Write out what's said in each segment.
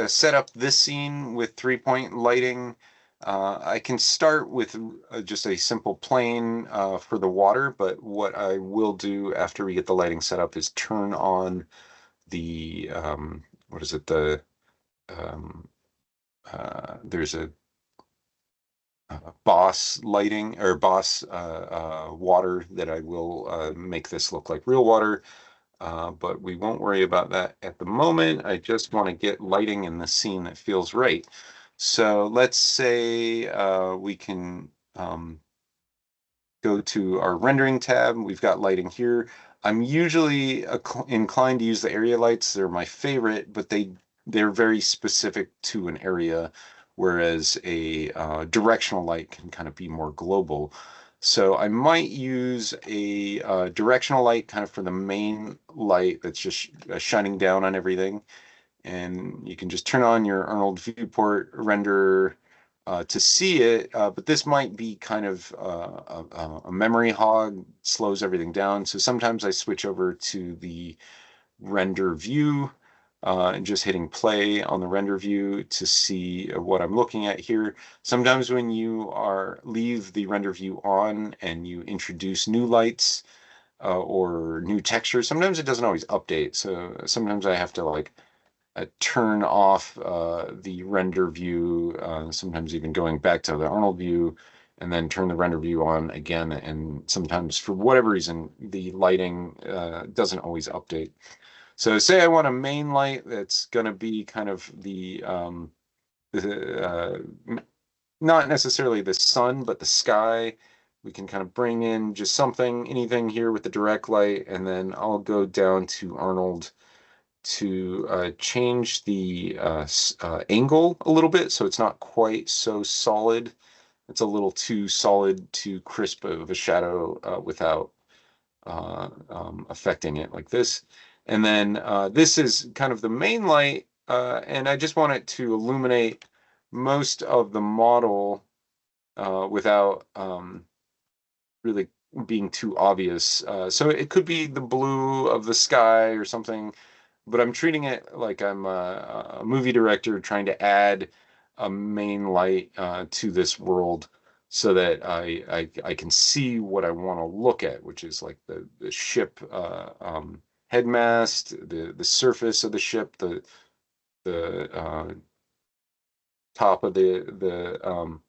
set up this scene with 3-point lighting, I can start with just a simple plane for the water, but what I will do after we get the lighting set up is turn on the, what is it, um, there's a Boss lighting or Boss water that I will make this look like real water. But we won't worry about that at the moment. I just want to get lighting in the scene that feels right. So let's say we can go to our rendering tab. We've got lighting here. I'm usually inclined to use the area lights. They're my favorite, but they're very specific to an area, whereas a directional light can kind of be more global. So I might use a directional light kind of for the main light that's just shining down on everything. And you can just turn on your Arnold viewport renderer to see it, but this might be kind of a memory hog, slows everything down. So sometimes I switch over to the render view and just hitting play on the render view to see what I'm looking at here. Sometimes when you leave the render view on and you introduce new lights or new textures, sometimes it doesn't always update. So sometimes I have to like turn off the render view, sometimes even going back to the Arnold view, and then turn the render view on again. And sometimes, for whatever reason, the lighting doesn't always update. So say I want a main light that's going to be kind of not necessarily the sun, but the sky. We can kind of bring in just anything here with the direct light, and then I'll go down to Arnold to change the angle a little bit so it's not quite so solid. It's a little too solid, too crisp of a shadow without affecting it like this. And then this is kind of the main light, and I just want it to illuminate most of the model without really being too obvious. So it could be the blue of the sky or something, but I'm treating it like I'm a movie director trying to add a main light to this world so that I can see what I want to look at, which is like the ship headmast, the surface of the ship, the top of the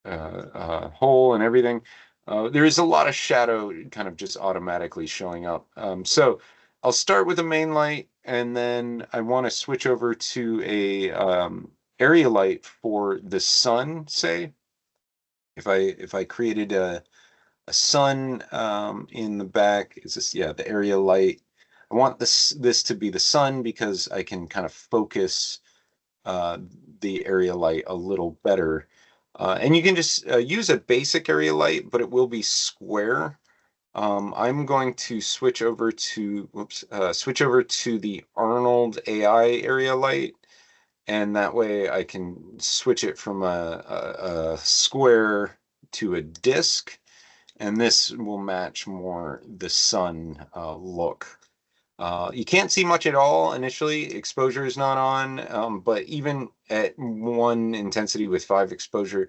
hull and everything. There is a lot of shadow kind of just automatically showing up. So I'll start with a main light, and then I want to switch over to a area light for the sun, say. If I created a sun in the back, is this, yeah, the area light. I want this to be the sun because I can kind of focus the area light a little better. And you can just use a basic area light, but it will be square. I'm going to switch over to the Arnold AI area light, and that way I can switch it from a square to a disc, and this will match more the sun look. You can't see much at all initially. Exposure is not on, but even at 1 intensity with 5 exposure,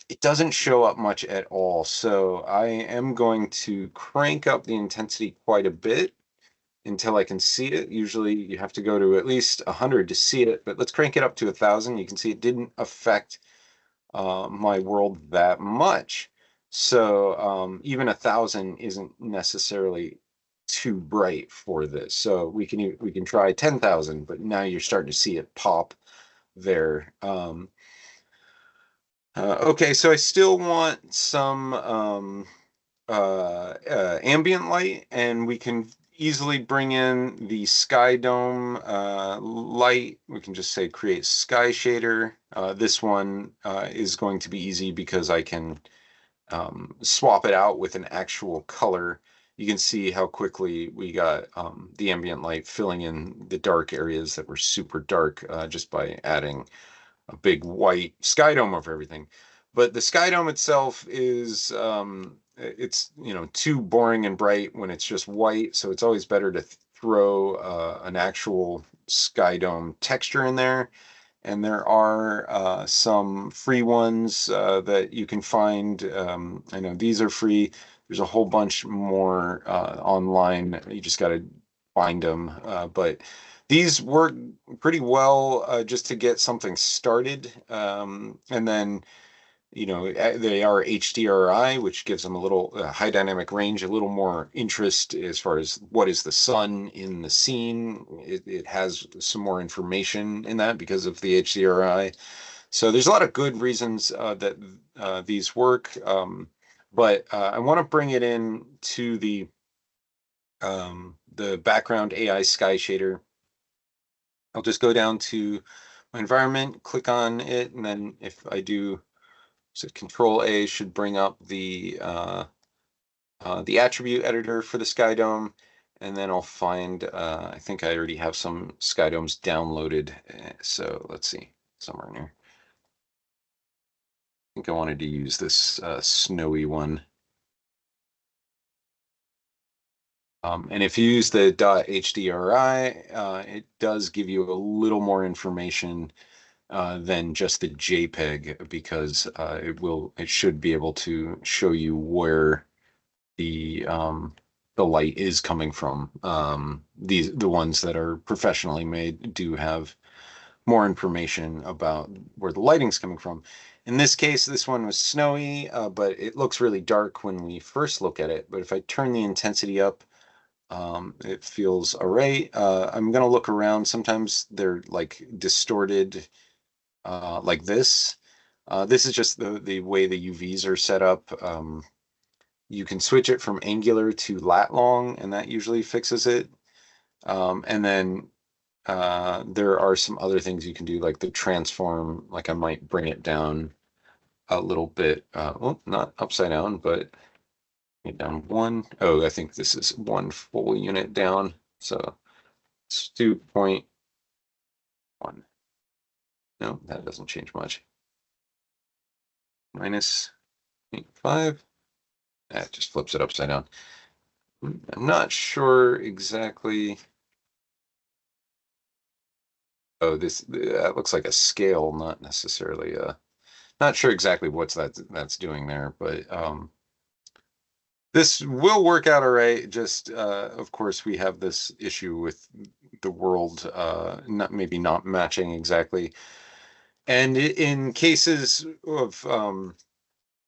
it doesn't show up much at all. So I am going to crank up the intensity quite a bit until I can see it. Usually you have to go to at least 100 to see it, but let's crank it up to 1,000. You can see it didn't affect my world that much. So even 1,000 isn't necessarily too bright for this. So we can try 10,000, but now you're starting to see it pop there. Okay, so I still want some ambient light, and we can easily bring in the sky dome light. We can just say create sky shader. This one is going to be easy because I can swap it out with an actual color. You can see how quickly we got the ambient light filling in the dark areas that were super dark just by adding a big white sky dome over everything. But the sky dome itself is it's too boring and bright when it's just white, so it's always better to throw an actual sky dome texture in there. And there are some free ones that you can find. I know these are free. There's a whole bunch more online. You just got to find them. But these work pretty well just to get something started. And then they are HDRI, which gives them a little high dynamic range, a little more interest as far as what is the sun in the scene. It has some more information in that because of the HDRI. So there's a lot of good reasons that these work. But I want to bring it in to the background AI sky shader. I'll just go down to my environment, click on it, and then if I do, so Control A should bring up the attribute editor for the Sky Dome, and then I'll find, I think I already have some Sky Domes downloaded, so let's see, somewhere in here. I think I wanted to use this snowy one. And if you use the .hdri, it does give you a little more information than just the JPEG because it should be able to show you where the light is coming from. The ones that are professionally made do have more information about where the lighting's coming from. In this case, this one was snowy, but it looks really dark when we first look at it. But if I turn the intensity up, it feels all right. I'm gonna look around. Sometimes they're like distorted, like this. This is just the way the UVs are set up. You can switch it from angular to lat long, and that usually fixes it. And then there are some other things you can do, like the transform. Like I might bring it down a little bit. Well, not upside down, but it down one. Oh, I think this is one full unit down. So let's do 0.1. No, that doesn't change much. Minus 0.5. That just flips it upside down. I'm not sure exactly. Oh, that looks like a scale, not necessarily not sure exactly that's doing there, but this will work out all right. Just of course we have this issue with the world maybe not matching exactly. And in cases of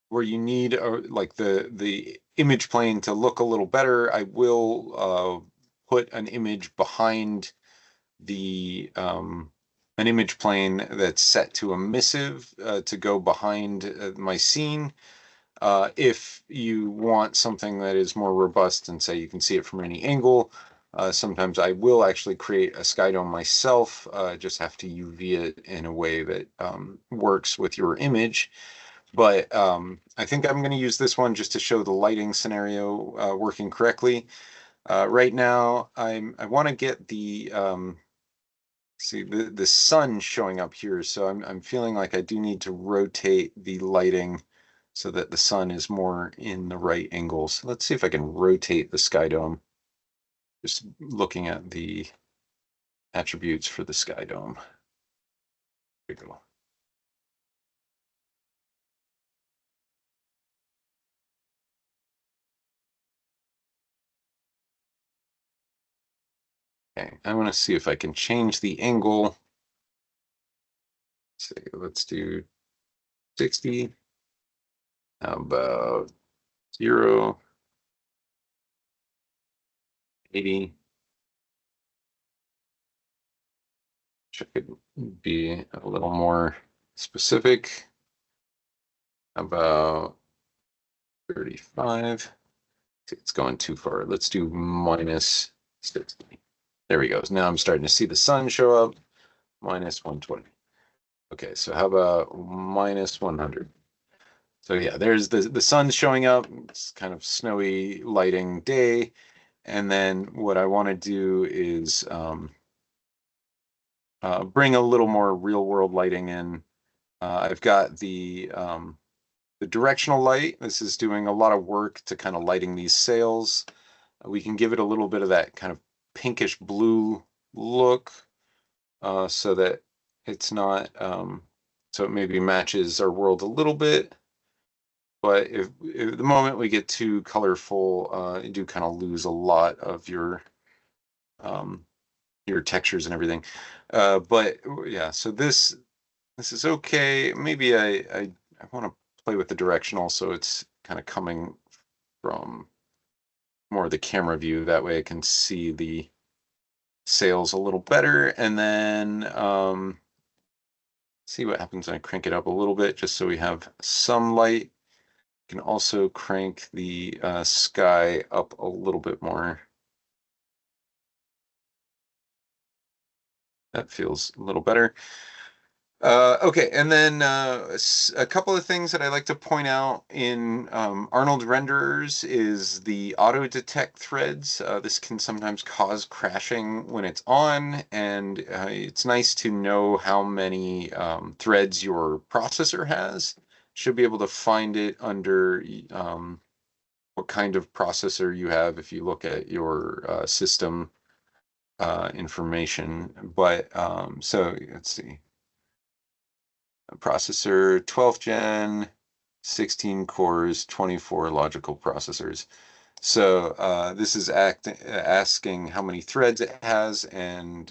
where you need like the image plane to look a little better, I will put an image behind an image plane that's set to emissive to go behind my scene. If you want something that is more robust and say you can see it from any angle, sometimes I will actually create a sky dome myself, just have to UV it in a way that works with your image. But I think I'm going to use this one just to show the lighting scenario working correctly. Right now, I want to get see the sun showing up here, so I'm feeling like I do need to rotate the lighting so that the sun is more in the right angles. Let's see if I can rotate the sky dome. Just looking at the attributes for the sky dome. There we go. Okay, I want to see if I can change the angle. Let's do 60. How about 0, 80? Which I could be a little more specific. How about 35? It's going too far. Let's do minus 60. There we go. Now I'm starting to see the sun show up. Minus 120. Okay, so how about minus 100? So yeah, there's the sun's showing up. It's kind of snowy lighting day. And then what I want to do is bring a little more real world lighting in. I've got the directional light. This is doing a lot of work to kind of lighting these sails. We can give it a little bit of that kind of pinkish blue look, so that it's not, so it maybe matches our world a little bit. But if the moment we get too colorful, you do kind of lose a lot of um, your textures and everything. But yeah, so this is okay. Maybe I want to play with the direction also. It's kind of coming from more of the camera view. That way I can see the sails a little better. And then see what happens when I crank it up a little bit, just so we have some light. You can also crank the sky up a little bit more. That feels a little better. Okay, and then a couple of things that I like to point out in Arnold renderers is the auto detect threads. This can sometimes cause crashing when it's on, and it's nice to know how many threads your processor has. Should be able to find it under what kind of processor you have if you look at your system information. But so let's see. Processor 12th gen, 16 cores, 24 logical processors. So this is asking how many threads it has, and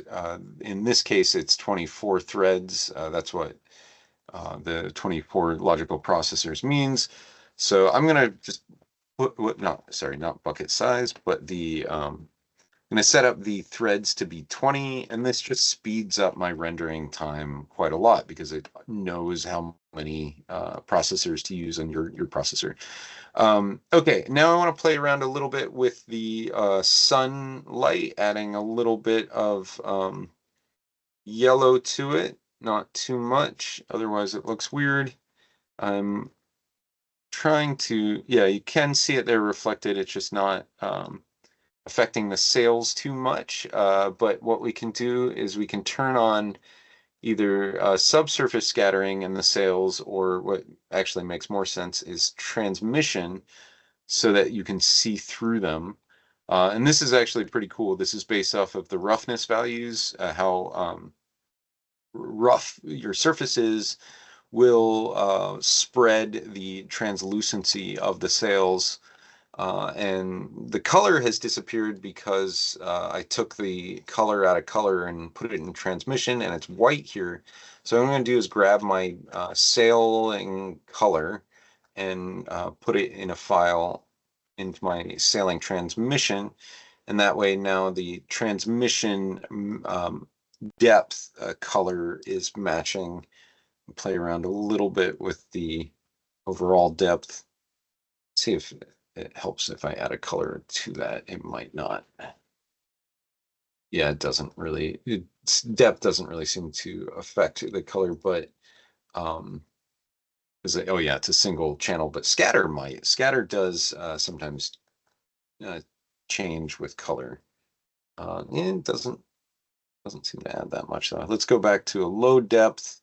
in this case, it's 24 threads. That's what the 24 logical processors means. So I'm gonna just put not bucket size, but the I'm going to set up the threads to be 20, and this just speeds up my rendering time quite a lot because it knows how many processors to use on your processor. Okay, now I want to play around a little bit with the sunlight, adding a little bit of yellow to it, not too much, otherwise it looks weird. I'm trying to, yeah, you can see it there reflected, it's just not affecting the sails too much. But what we can do is we can turn on either subsurface scattering in the sails, or what actually makes more sense is transmission, so that you can see through them. And this is actually pretty cool. This is based off of the roughness values, how rough your surface is will spread the translucency of the sails. And the color has disappeared because I took the color out of color and put it in transmission, and it's white here. So what I'm going to do is grab my sailing color and put it in a file into my sailing transmission. And that way now the transmission depth color is matching. Play around a little bit with the overall depth. See if it helps if I add a color to that. It might not. Yeah, it doesn't really, depth doesn't really seem to affect the color, but is it, oh yeah, it's a single channel, but scatter might. Scatter does sometimes uh, change with color. It doesn't seem to add that much though. Let's go back to a low depth.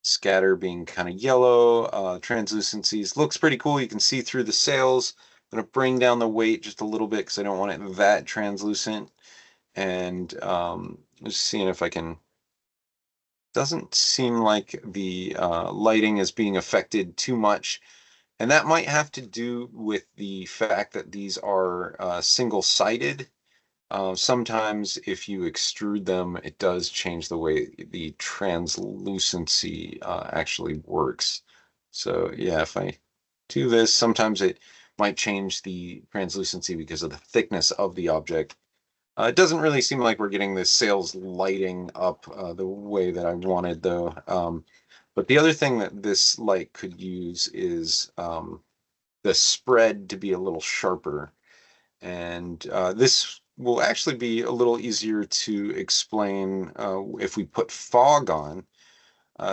Scatter being kind of yellow, translucencies looks pretty cool. You can see through the sails. I'm going to bring down the weight just a little bit because I don't want it that translucent. And just seeing if I can, doesn't seem like the lighting is being affected too much. And that might have to do with the fact that these are single-sided. Sometimes if you extrude them, it does change the way the translucency actually works. So yeah, if I do this, sometimes it might change the translucency because of the thickness of the object. It doesn't really seem like we're getting the sails lighting up the way that I wanted, though. But the other thing that this light could use is the spread to be a little sharper. And this will actually be a little easier to explain if we put fog on.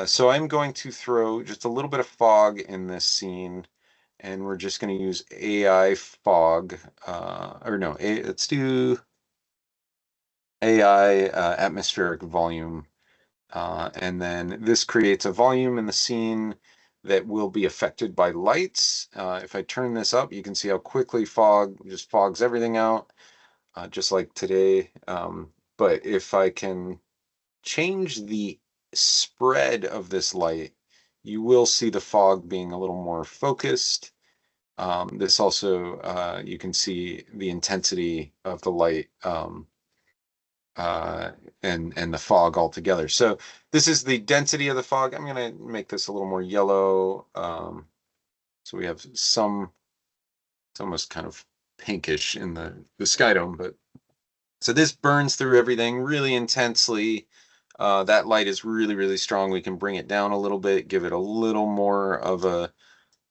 So I'm going to throw just a little bit of fog in this scene, and we're just going to use AI fog, or no, let's do AI atmospheric volume. And then this creates a volume in the scene that will be affected by lights. If I turn this up, you can see how quickly fog just fogs everything out. just like today. But if I can change the spread of this light, you will see the fog being a little more focused. This also, you can see the intensity of the light uh, and the fog altogether. So this is the density of the fog. I'm going to make this a little more yellow. So we have some, it's almost kind of pinkish in the sky dome, but so this burns through everything really intensely. That light is really, really strong. We can bring it down a little bit, give it a little more of a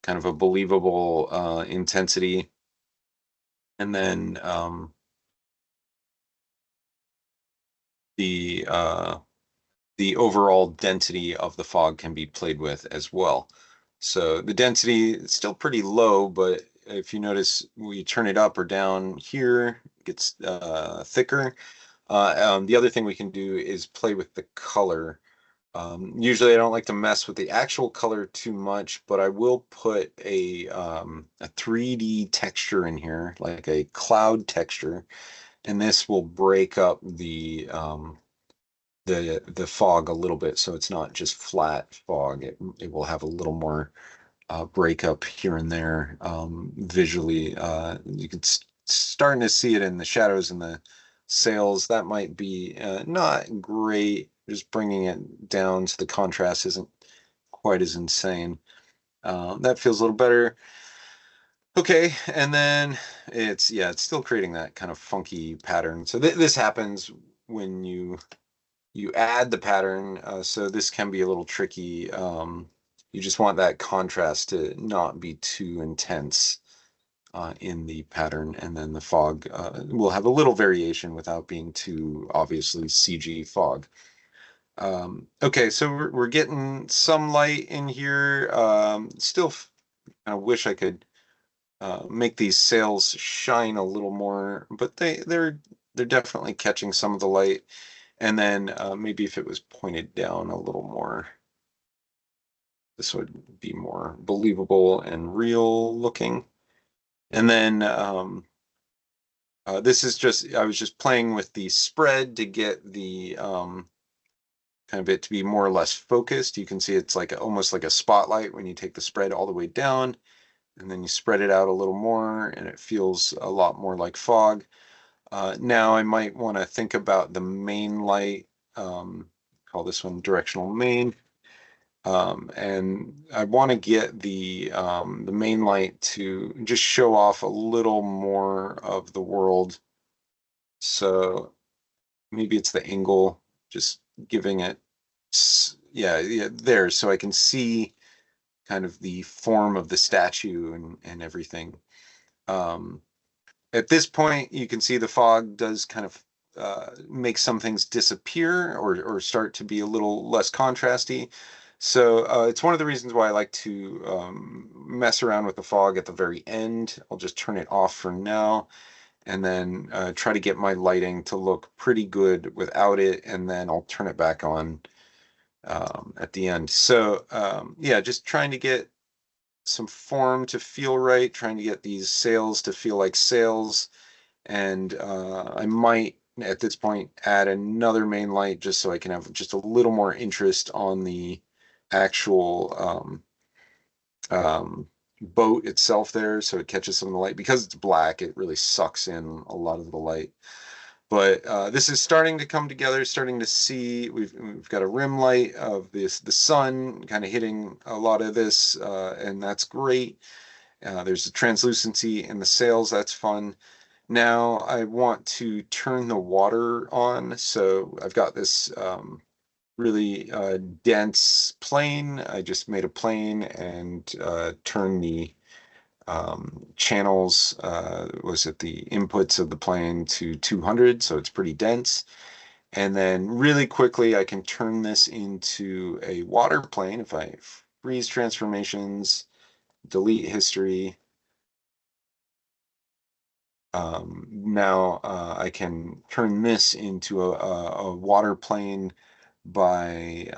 kind of a believable intensity. And then the uh, the overall density of the fog can be played with as well. So the density is still pretty low, but if you notice, we turn it up or down here, it gets thicker. The other thing we can do is play with the color. Usually I don't like to mess with the actual color too much, but I will put a 3D texture in here, like a cloud texture, and this will break up the fog a little bit, so it's not just flat fog. It will have a little more breakup here and there visually. You can starting to see it in the shadows and the sails. That might be not great. Just bringing it down so the contrast isn't quite as insane. That feels a little better. Okay, and then it's still creating that kind of funky pattern. So this happens when you add the pattern, so this can be a little tricky. You just want that contrast to not be too intense in the pattern, and then the fog will have a little variation without being too obviously CG fog. Okay, so we're getting some light in here. Still, I wish I could make these sails shine a little more, but they're definitely catching some of the light. And then maybe if it was pointed down a little more, this would be more believable and real looking. And then this is just, I was just playing with the spread to get the kind of it to be more or less focused. You can see it's like almost like a spotlight when you take the spread all the way down and then you spread it out a little more and it feels a lot more like fog. Now I might want to think about the main light, call this one directional main. And I want to get the main light to just show off a little more of the world. So maybe it's the angle, just giving it, yeah, there, so I can see kind of the form of the statue and everything. Um, At this point, you can see the fog does kind of make some things disappear or start to be a little less contrasty. So it's one of the reasons why I like to mess around with the fog at the very end. I'll just turn it off for now and then try to get my lighting to look pretty good without it, and then I'll turn it back on at the end. So yeah, just trying to get some form to feel right, trying to get these sails to feel like sails. And I might, at this point, add another main light just so I can have just a little more interest on the actual boat itself there, so it catches some of the light. Because it's black, it really sucks in a lot of the light. But this is starting to come together, starting to see, we've got a rim light of the sun kind of hitting a lot of this, and that's great. There's a translucency in the sails, that's fun. Now I want to turn the water on, so I've got this really dense plane. I just made a plane and turned the channels, was it the inputs of the plane to 200, so it's pretty dense. And then really quickly, I can turn this into a water plane if I freeze transformations, delete history. Now I can turn this into a water plane by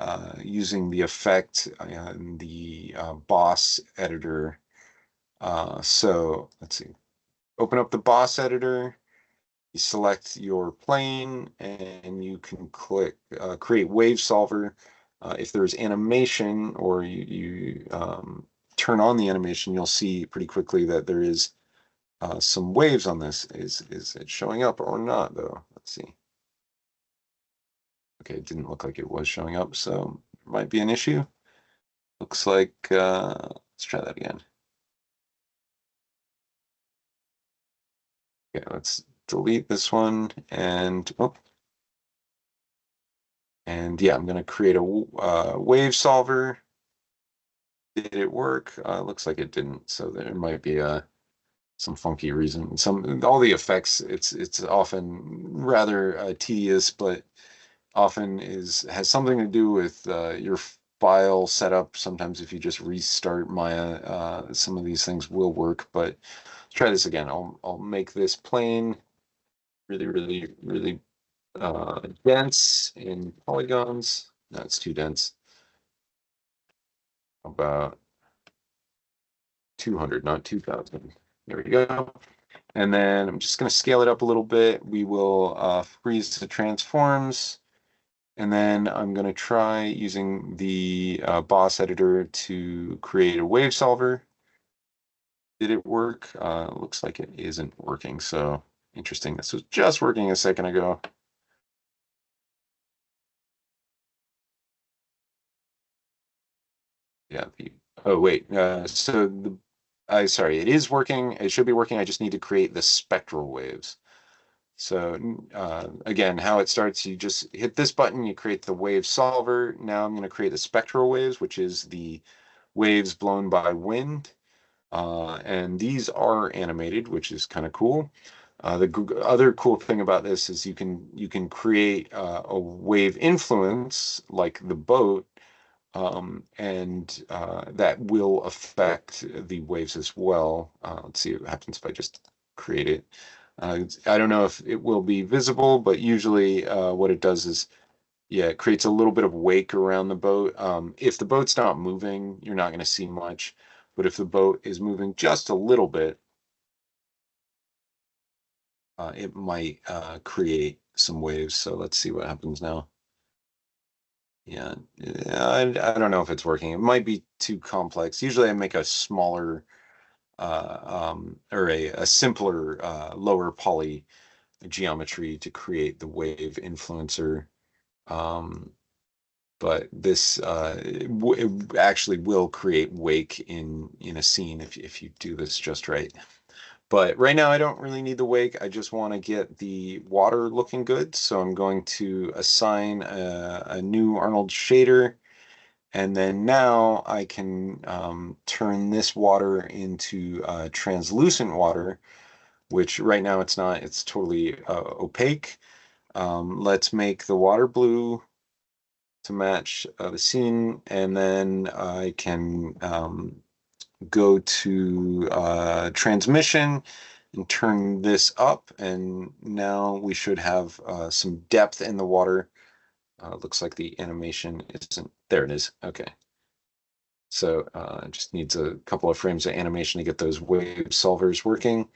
using the effect in the boss editor. So let's see, open up the boss editor. you select your plane and you can click create wave solver. If there's animation or you turn on the animation, you'll see pretty quickly that there is some waves on this. Is it showing up or not though? Let's see. Okay, it didn't look like it was showing up, so there might be an issue. Looks like let's try that again. Okay, let's delete this one and oh, and yeah, I'm going to create a wave solver. Did it work? Looks like it didn't, so there might be some funky reason. All the effects, it's often rather tedious, but often has something to do with your file setup. Sometimes if you just restart Maya, some of these things will work. But let's try this again. I'll make this plane really dense in polygons. No, it's too dense. About 200, not 2000. There we go. And then I'm just going to scale it up a little bit. We will freeze the transforms. And then I'm going to try using the boss editor to create a wave solver. Did it work? Looks like it isn't working. So interesting. This was just working a second ago. Yeah. Oh, wait. Sorry, it is working. It should be working. I just need to create the spectral waves. So again, how it starts, you just hit this button, you create the wave solver. Now I'm going to create the spectral waves, which is the waves blown by wind. And these are animated, which is kind of cool. The other cool thing about this is you can create a wave influence like the boat, and that will affect the waves as well. Let's see what happens if I just create it. I don't know if it will be visible, but usually what it does is, yeah, it creates a little bit of wake around the boat. If the boat's not moving, you're not going to see much. But if the boat is moving just a little bit, it might create some waves. So let's see what happens now. Yeah, I don't know if it's working. It might be too complex. Usually I make a smaller or a simpler lower poly geometry to create the wave influencer. Um, but this it actually will create wake in a scene if you do this just right. But right now I don't really need the wake. I just want to get the water looking good. So I'm going to assign a new Arnold shader. And then now I can turn this water into translucent water, which right now it's not. It's totally opaque. Let's make the water blue to match the scene, and then I can go to transmission and turn this up, and now we should have some depth in the water. Looks like the animation isn't there. It is. Okay. So it just needs a couple of frames of animation to get those wave solvers working.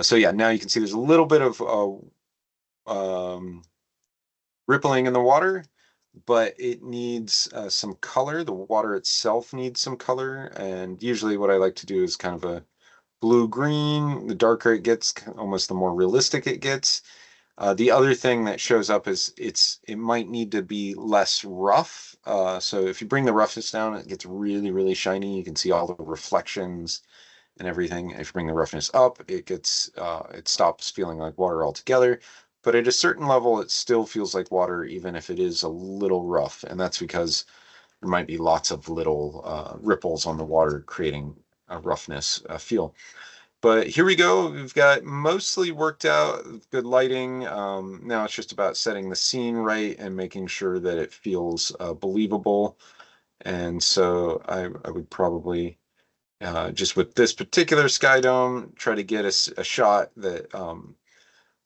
So yeah, now you can see there's a little bit of rippling in the water, but it needs some color. The water itself needs some color, and usually what I like to do is kind of a blue-green. The darker it gets, almost the more realistic it gets. The other thing that shows up is it might need to be less rough. So if you bring the roughness down, it gets really shiny. You can see all the reflections and everything. If you bring the roughness up, it stops feeling like water altogether. But at a certain level, it still feels like water, even if it is a little rough. And that's because there might be lots of little ripples on the water, creating a roughness feel. But here we go. We've got mostly worked out, good lighting. Now it's just about setting the scene right and making sure that it feels believable. And so I would probably just with this particular sky dome, try to get a shot that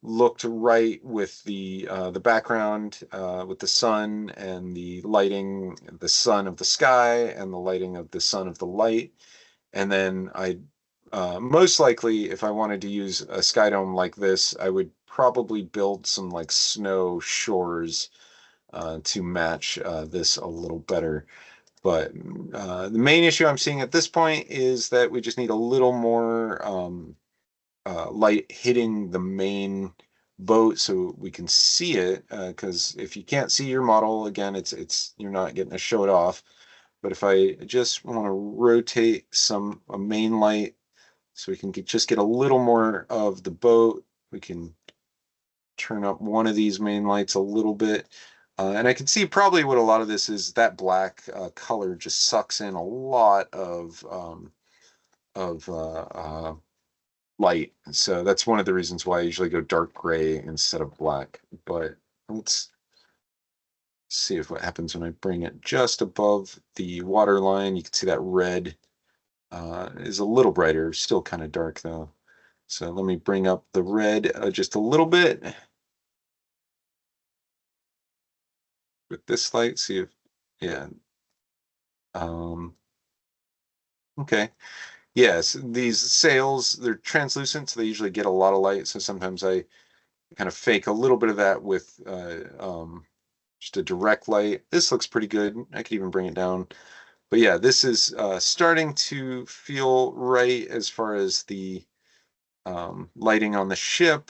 looked right with the background, with the sun and the lighting, the sun of the sky and the lighting of the sun of the light. And then I Most likely, if I wanted to use a sky dome like this, I would probably build some like snow shores to match this a little better. But the main issue I'm seeing at this point is that we just need a little more light hitting the main boat so we can see it. Because if you can't see your model, again, it's you're not getting to show it off. But if I just want to rotate a main light so we can just get a little more of the boat, we can turn up one of these main lights a little bit. And I can see probably what a lot of this is, that black color just sucks in a lot of light. So that's one of the reasons why I usually go dark gray instead of black. But let's see if what happens when I bring it just above the water line. You can see that red is a little brighter, still kind of dark though. So let me bring up the red just a little bit with this light. See if, yeah. Um, okay. Yes, these sails, they're translucent, so they usually get a lot of light. So sometimes I kind of fake a little bit of that with just a direct light. This looks pretty good. I could even bring it down. But yeah, this is starting to feel right as far as the lighting on the ship.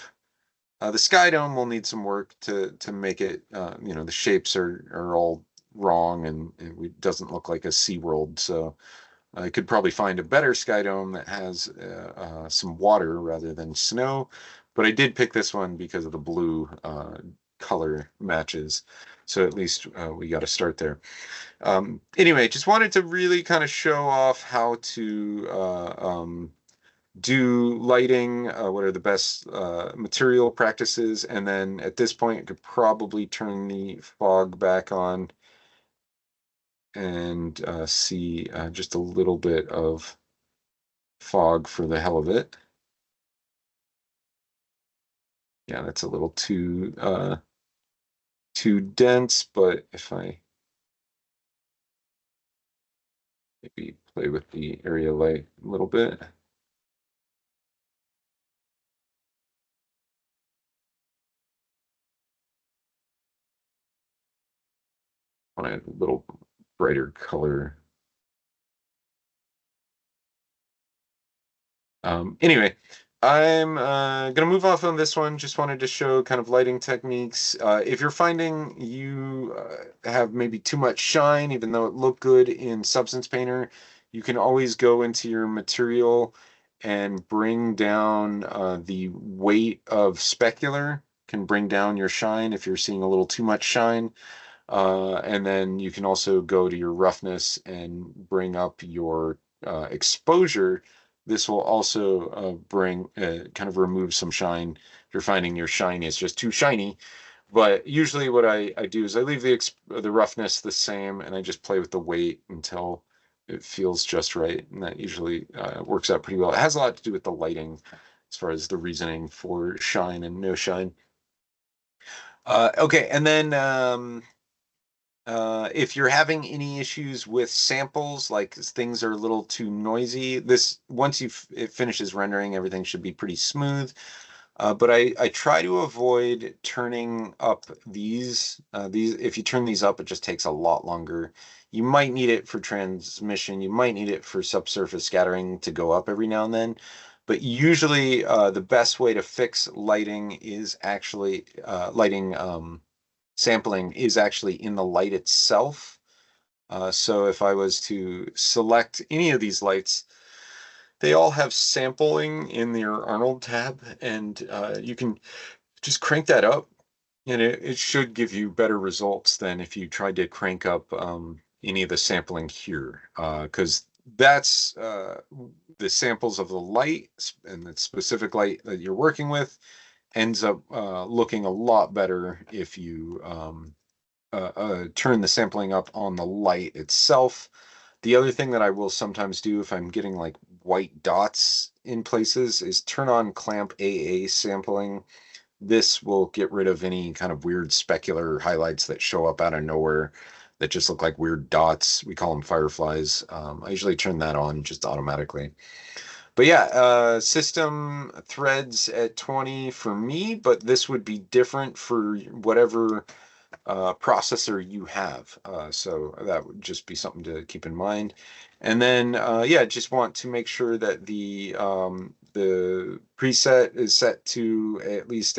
The Sky Dome will need some work to make it, the shapes are all wrong and it doesn't look like a SeaWorld. So I could probably find a better Sky Dome that has some water rather than snow. But I did pick this one because of the blue color matches. So at least we got to start there. Anyway, just wanted to really kind of show off how to do lighting, what are the best material practices, and then at this point, I could probably turn the fog back on and see just a little bit of fog for the hell of it. Yeah, that's a little too dense, but if I maybe play with the area light a little bit, want a little brighter color. Anyway, I'm gonna move off on this one. Just wanted to show kind of lighting techniques. If you're finding you have maybe too much shine, even though it looked good in Substance Painter, you can always go into your material and bring down the weight of specular, can bring down your shine if you're seeing a little too much shine. And then you can also go to your roughness and bring up your exposure. This will also bring kind of remove some shine if you're finding your shine is just too shiny. But usually what I do is I leave the roughness the same and I just play with the weight until it feels just right. And that usually works out pretty well. It has a lot to do with the lighting as far as the reasoning for shine and no shine. Okay, and then if you're having any issues with samples, like things are a little too noisy, this once it finishes rendering, everything should be pretty smooth. But I try to avoid turning up these. If you turn these up, it just takes a lot longer. You might need it for transmission. You might need it for subsurface scattering to go up every now and then. But usually, the best way to fix lighting is actually lighting. Sampling is actually in the light itself. So if I was to select any of these lights, they all have sampling in their Arnold tab, and you can just crank that up, and it should give you better results than if you tried to crank up any of the sampling here, because that's the samples of the light and the specific light that you're working with ends up looking a lot better if you turn the sampling up on the light itself. The other thing that I will sometimes do if I'm getting like white dots in places is turn on clamp AA sampling. This will get rid of any kind of weird specular highlights that show up out of nowhere that just look like weird dots. We call them fireflies. I usually turn that on just automatically. But yeah, system threads at 20 for me, but this would be different for whatever processor you have. So that would just be something to keep in mind. And then, yeah, just want to make sure that the preset is set to at least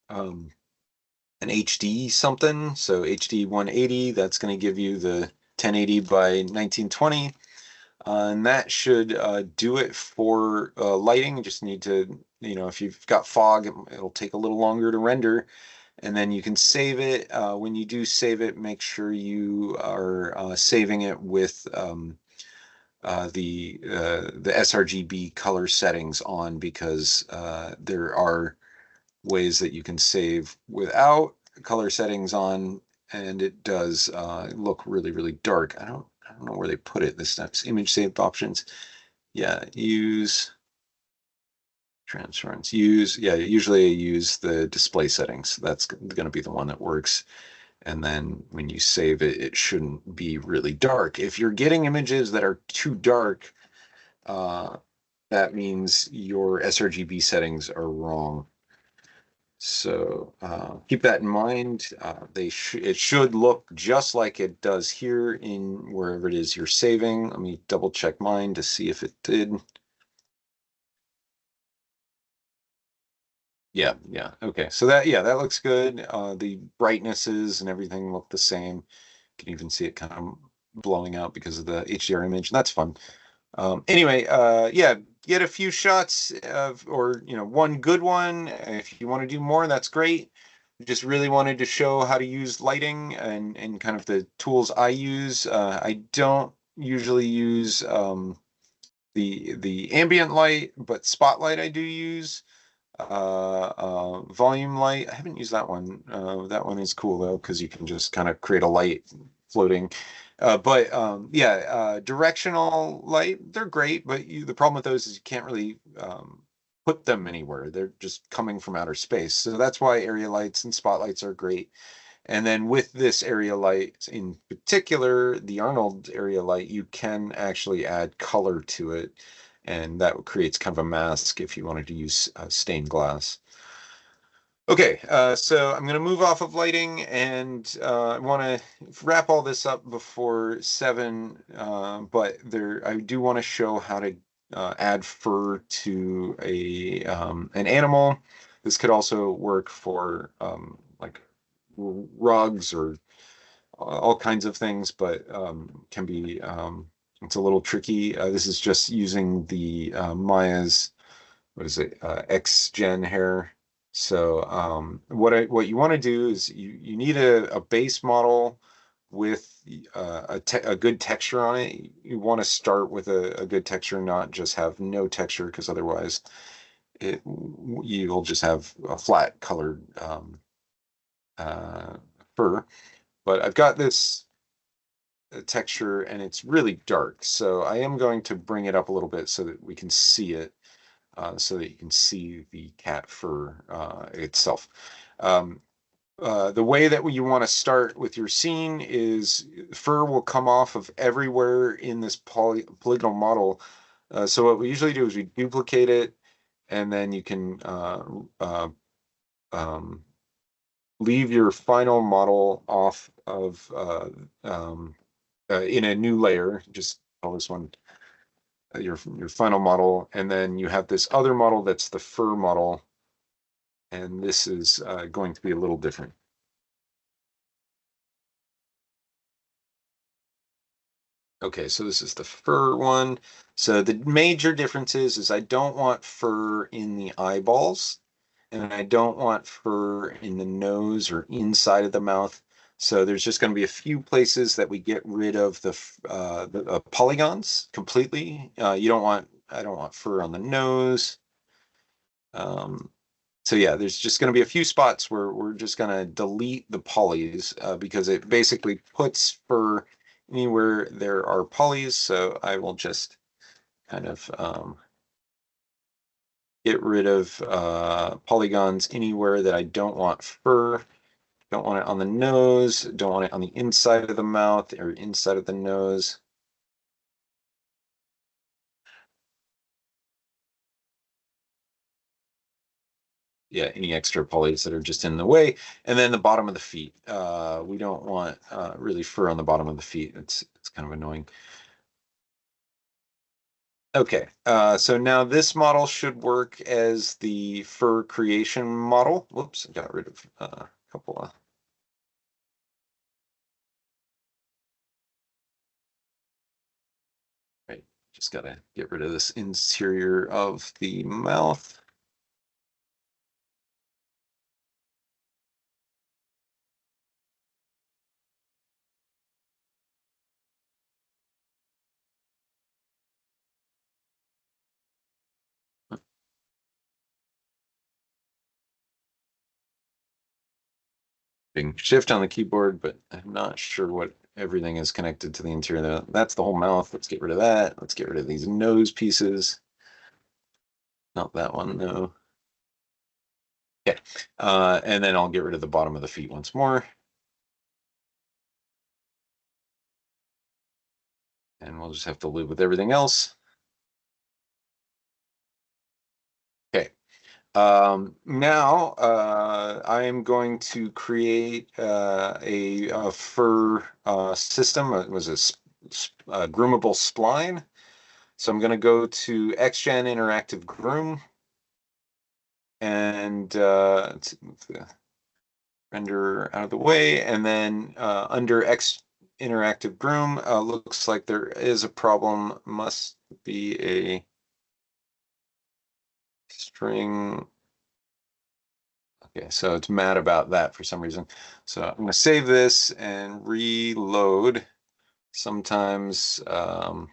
um, an HD something. So HD 180, that's going to give you the 1080 by 1920. And that should do it for lighting. You just need to, if you've got fog, it'll take a little longer to render, and then you can save it. When you do save it, make sure you are saving it with the sRGB color settings on, because there are ways that you can save without color settings on, and it does look really, really dark. I don't know where they put it this time. Image saved options. Yeah, use transference. Yeah, usually I use the display settings. That's going to be the one that works. And then when you save it, it shouldn't be really dark. If you're getting images that are too dark, uh, that means your sRGB settings are wrong. So keep that in mind. It should look just like it does here in wherever it is you're saving. Let me double check mine to see if it did. Yeah, yeah. Okay. So that looks good. The brightnesses and everything look the same. You can even see it kind of blowing out because of the HDR image, and that's fun. Anyway, yeah, get a few shots of, or one good one. If you want to do more, that's great. Just really wanted to show how to use lighting and kind of the tools I use. I don't usually use the ambient light, but spotlight I do use. Volume light, I haven't used that one. That one is cool though, because you can just kind of create a light floating. But yeah, directional light, they're great, but the problem with those is you can't really put them anywhere. They're just coming from outer space. So that's why area lights and spotlights are great. And then with this area light in particular, the Arnold area light, you can actually add color to it, and that creates kind of a mask if you wanted to use stained glass. Okay, so I'm going to move off of lighting, and I want to wrap all this up before 7, but I do want to show how to add fur to an animal. This could also work for like rugs or all kinds of things, but can be it's a little tricky. This is just using the Maya's, what is it, X Gen hair. So what you want to do is you need a base model with a good texture on it. You want to start with a good texture, not just have no texture, because otherwise it you'll just have a flat colored uh, fur. But I've got this texture and it's really dark. So I am going to bring it up a little bit so that we can see it, so that you can see the cat fur itself. Um, the way that you want to start with your scene is fur will come off of everywhere in this polygonal model. So what we usually do is we duplicate it, and then you can um, leave your final model off of in a new layer. Just call this one your final model, and then you have this other model that's the fur model, and this is going to be a little different. Okay, so this is the fur one. So the major differences is I don't want fur in the eyeballs, and I don't want fur in the nose or inside of the mouth. So there's just going to be a few places that we get rid of the polygons completely. I don't want fur on the nose. Um, so yeah, there's just going to be a few spots where we're just going to delete the polys, because it basically puts fur anywhere there are polys. So I will just kind of get rid of polygons anywhere that I don't want fur. Don't want it on the nose. Don't want it on the inside of the mouth or inside of the nose. yeah, any extra polys that are just in the way. And then the bottom of the feet. We don't want really fur on the bottom of the feet. It's kind of annoying. Okay, so now this model should work as the fur creation model. Whoops, I got rid of a couple of. Right, just gotta get rid of this interior of the mouth. Being shift on the keyboard, but I'm not sure what everything is connected to the interior. That's the whole mouth. Let's get rid of that. Let's get rid of these nose pieces. Not that one, no. Yeah. And then I'll get rid of the bottom of the feet once more. And we'll just have to live with everything else. Okay. Now I am going to create a fur system. It was a groomable spline. So I'm going to go to XGen Interactive Groom and let's move the render out of the way. And then under X Interactive Groom, looks like there is a problem. Must be a string. Okay, so it's mad about that for some reason. So I'm going to save this and reload. Sometimes, yeah,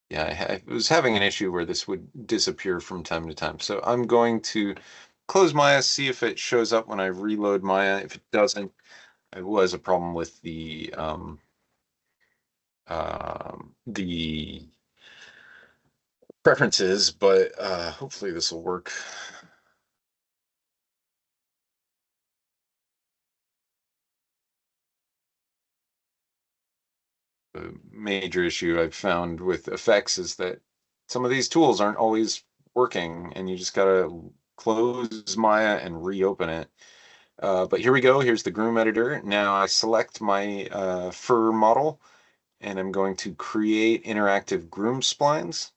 I was having an issue where this would disappear from time to time. So I'm going to close Maya, see if it shows up when I reload Maya. If it doesn't, it was a problem with the preferences, but hopefully this will work. The major issue I've found with effects is that some of these tools aren't always working, and you just gotta close Maya and reopen it. But here we go. Here's the groom editor. Now I select my fur model, and I'm going to create interactive groom splines.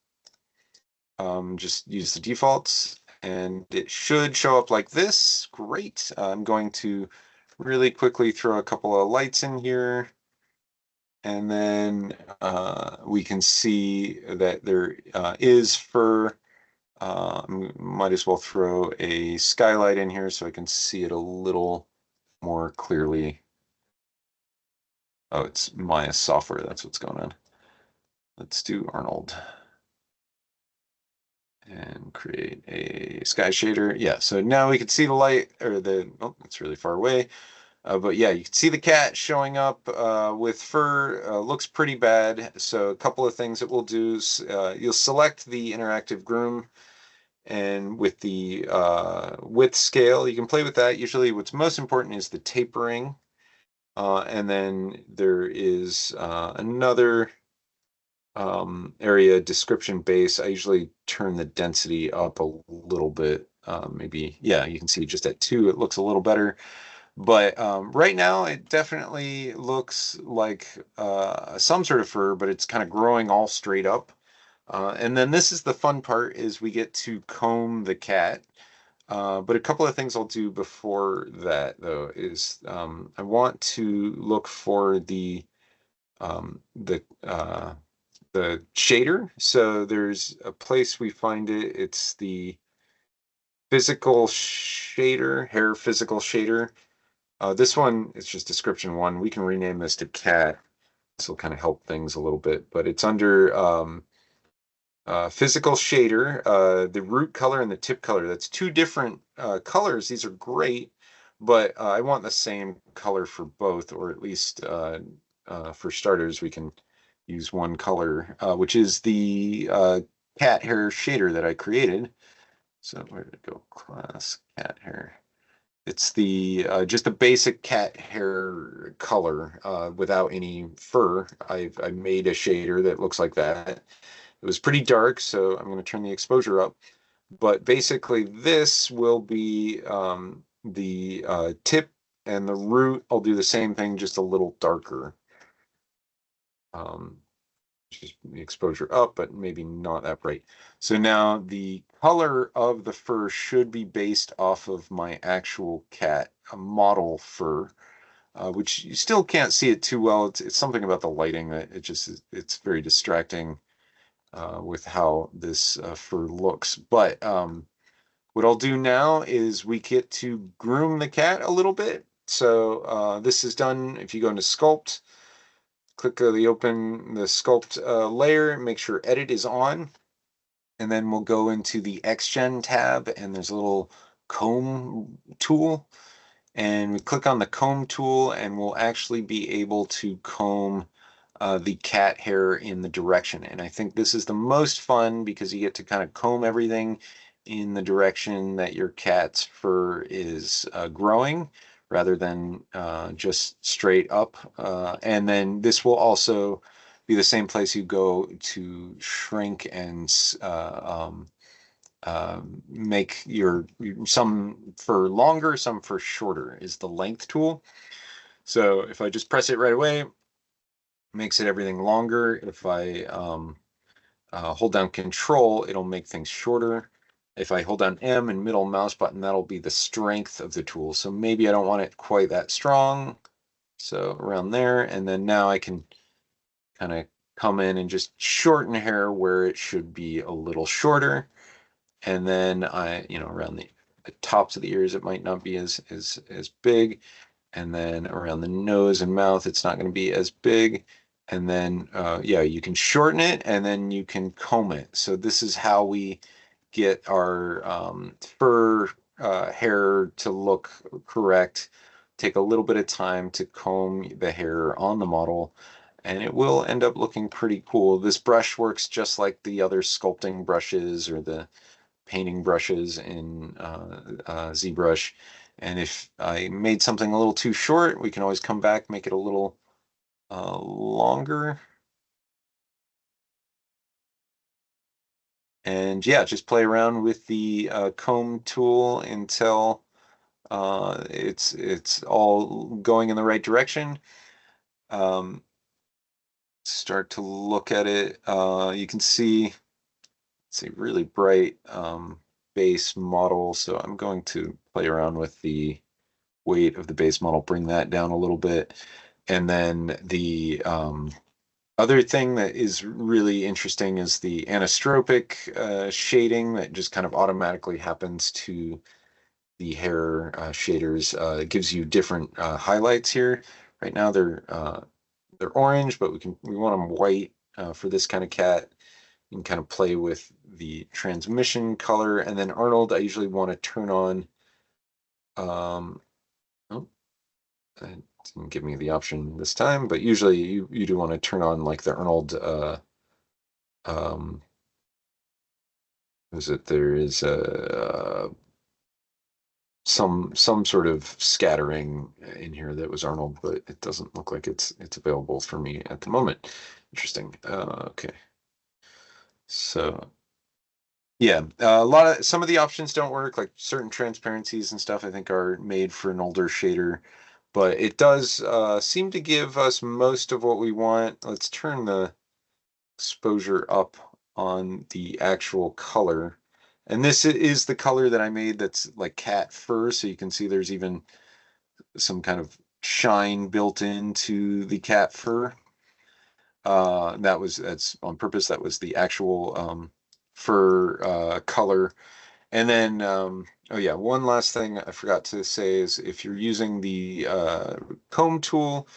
Just use the defaults, and it should show up like this. Great. I'm going to really quickly throw a couple of lights in here. And then we can see that there is fur. Might as well throw a skylight in here so I can see it a little more clearly. Oh, it's Maya software. That's what's going on. Let's do Arnold and create a sky shader. Yeah, so now we can see the light or oh, it's really far away. But yeah, you can see the cat showing up with fur. Looks pretty bad. So a couple of things that we'll do is you'll select the interactive groom, and with the width scale, you can play with that. Usually what's most important is the tapering. And then there is another area, description base. I usually turn the density up a little bit. Maybe, yeah, you can see just at 2, it looks a little better. But right now, it definitely looks like some sort of fur, but it's kind of growing all straight up. And then this is the fun part, is we get to comb the cat. But a couple of things I'll do before that, though, is I want to look for um, the uh, the shader. So there's a place we find it. It's the physical shader, hair physical shader. This one is just description 1. We can rename this to cat. This will kind of help things a little bit, but it's under physical shader, the root color and the tip color. That's 2 different colors. These are great, but I want the same color for both, or at least for starters, we can use one color, which is the cat hair shader that I created. So where did it go? Class cat hair. It's the just a basic cat hair color without any fur. I made a shader that looks like that. It was pretty dark, so I'm going to turn the exposure up. But basically this will be the tip, and the root, I'll do the same thing, just a little darker. Um, just the exposure up, but maybe not that bright. So now the color of the fur should be based off of my actual cat, a model fur, which you still can't see it too well. It's something about the lighting that it's very distracting with how this fur looks. But what I'll do now is we get to groom the cat a little bit. So this is done if you go into sculpt, click the sculpt layer, make sure edit is on, and then we'll go into the XGen tab, and there's a little comb tool, and we click on the comb tool, and we'll actually be able to comb the cat hair in the direction. And I think this is the most fun because you get to kind of comb everything in the direction that your cat's fur is growing rather than just straight up. And then this will also be the same place you go to shrink and make your some for longer, some for shorter is the length tool. So if I just press it right away, makes it everything longer. If I hold down Control, it'll make things shorter. If I hold down M and middle mouse button, that'll be the strength of the tool. So maybe I don't want it quite that strong. So around there, and then now I can kind of come in and just shorten hair where it should be a little shorter. And then around the tops of the ears, it might not be as big. And then around the nose and mouth, it's not going to be as big. And then, yeah, you can shorten it and then you can comb it. So this is how we get our fur hair to look correct. Take a little bit of time to comb the hair on the model, and it will end up looking pretty cool. This brush works just like the other sculpting brushes or the painting brushes in ZBrush. And if I made something a little too short, we can always come back, make it a little longer. And yeah, just play around with the comb tool until it's all going in the right direction. Um, Start to look at it. You can see it's a really bright base model. So I'm going to play around with the weight of the base model, bring that down a little bit. And then the other thing that is really interesting is the anisotropic shading that just kind of automatically happens to the hair shaders. It gives you different highlights here. Right now they're orange, but we want them white for this kind of cat. You can kind of play with the transmission color. And then Arnold, I usually want to turn on oh, it didn't give me the option this time, but usually you do want to turn on like the Arnold um is it there is some sort of scattering in here that was Arnold, but it doesn't look like it's available for me at the moment. Interesting. Okay. So yeah, a lot of some of the options don't work, like certain transparencies and stuff I think are made for an older shader, but it does seem to give us most of what we want. Let's turn the exposure up on the actual color. And this is the color that I made that's like cat fur, so you can see there's even some kind of shine built into the cat fur. That's on purpose. That was the actual fur color. And then, oh yeah, one last thing I forgot to say is if you're using the comb tool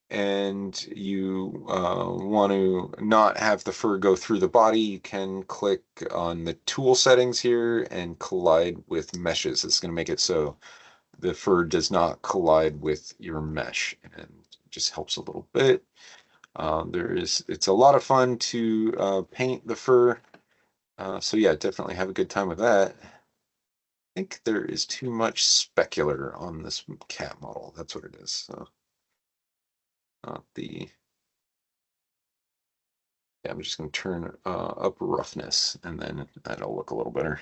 and you want to not have the fur go through the body, you can click on the tool settings here and collide with meshes. It's going to make it so the fur does not collide with your mesh, and just helps a little bit. It's a lot of fun to paint the fur. So yeah, definitely have a good time with that. I think there is too much specular on this cat model. That's what it is. So not the, yeah, I'm just going to turn up roughness and then that'll look a little better.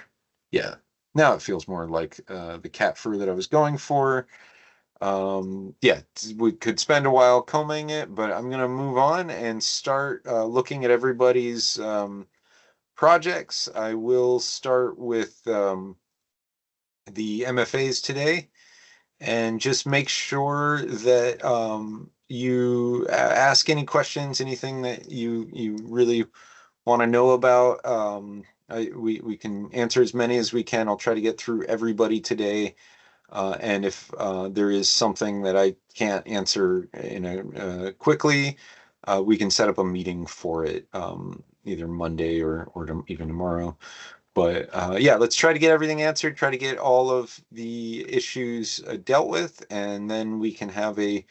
Yeah. Now it feels more like the cat fur that I was going for. Yeah, we could spend a while combing it, but I'm gonna move on and start looking at everybody's projects. I will start with the MFAs today and just make sure that you ask any questions, anything that you really want to know about. We can answer as many as we can. I'll try to get through everybody today. And if there is something that I can't answer quickly, we can set up a meeting for it either Monday or even tomorrow. But yeah, let's try to get everything answered, try to get all of the issues dealt with, and then we can have a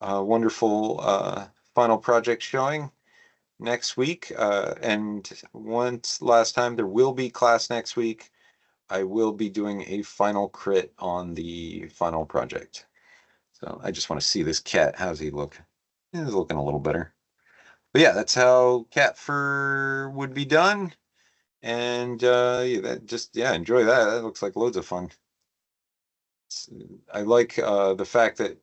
wonderful final project showing next week. And once last time, there will be class next week. I will be doing a final crit on the final project. So I just want to see this cat. How's he look? He's looking a little better. But yeah, that's how cat fur would be done. And yeah, yeah, enjoy that. That looks like loads of fun. I like the fact that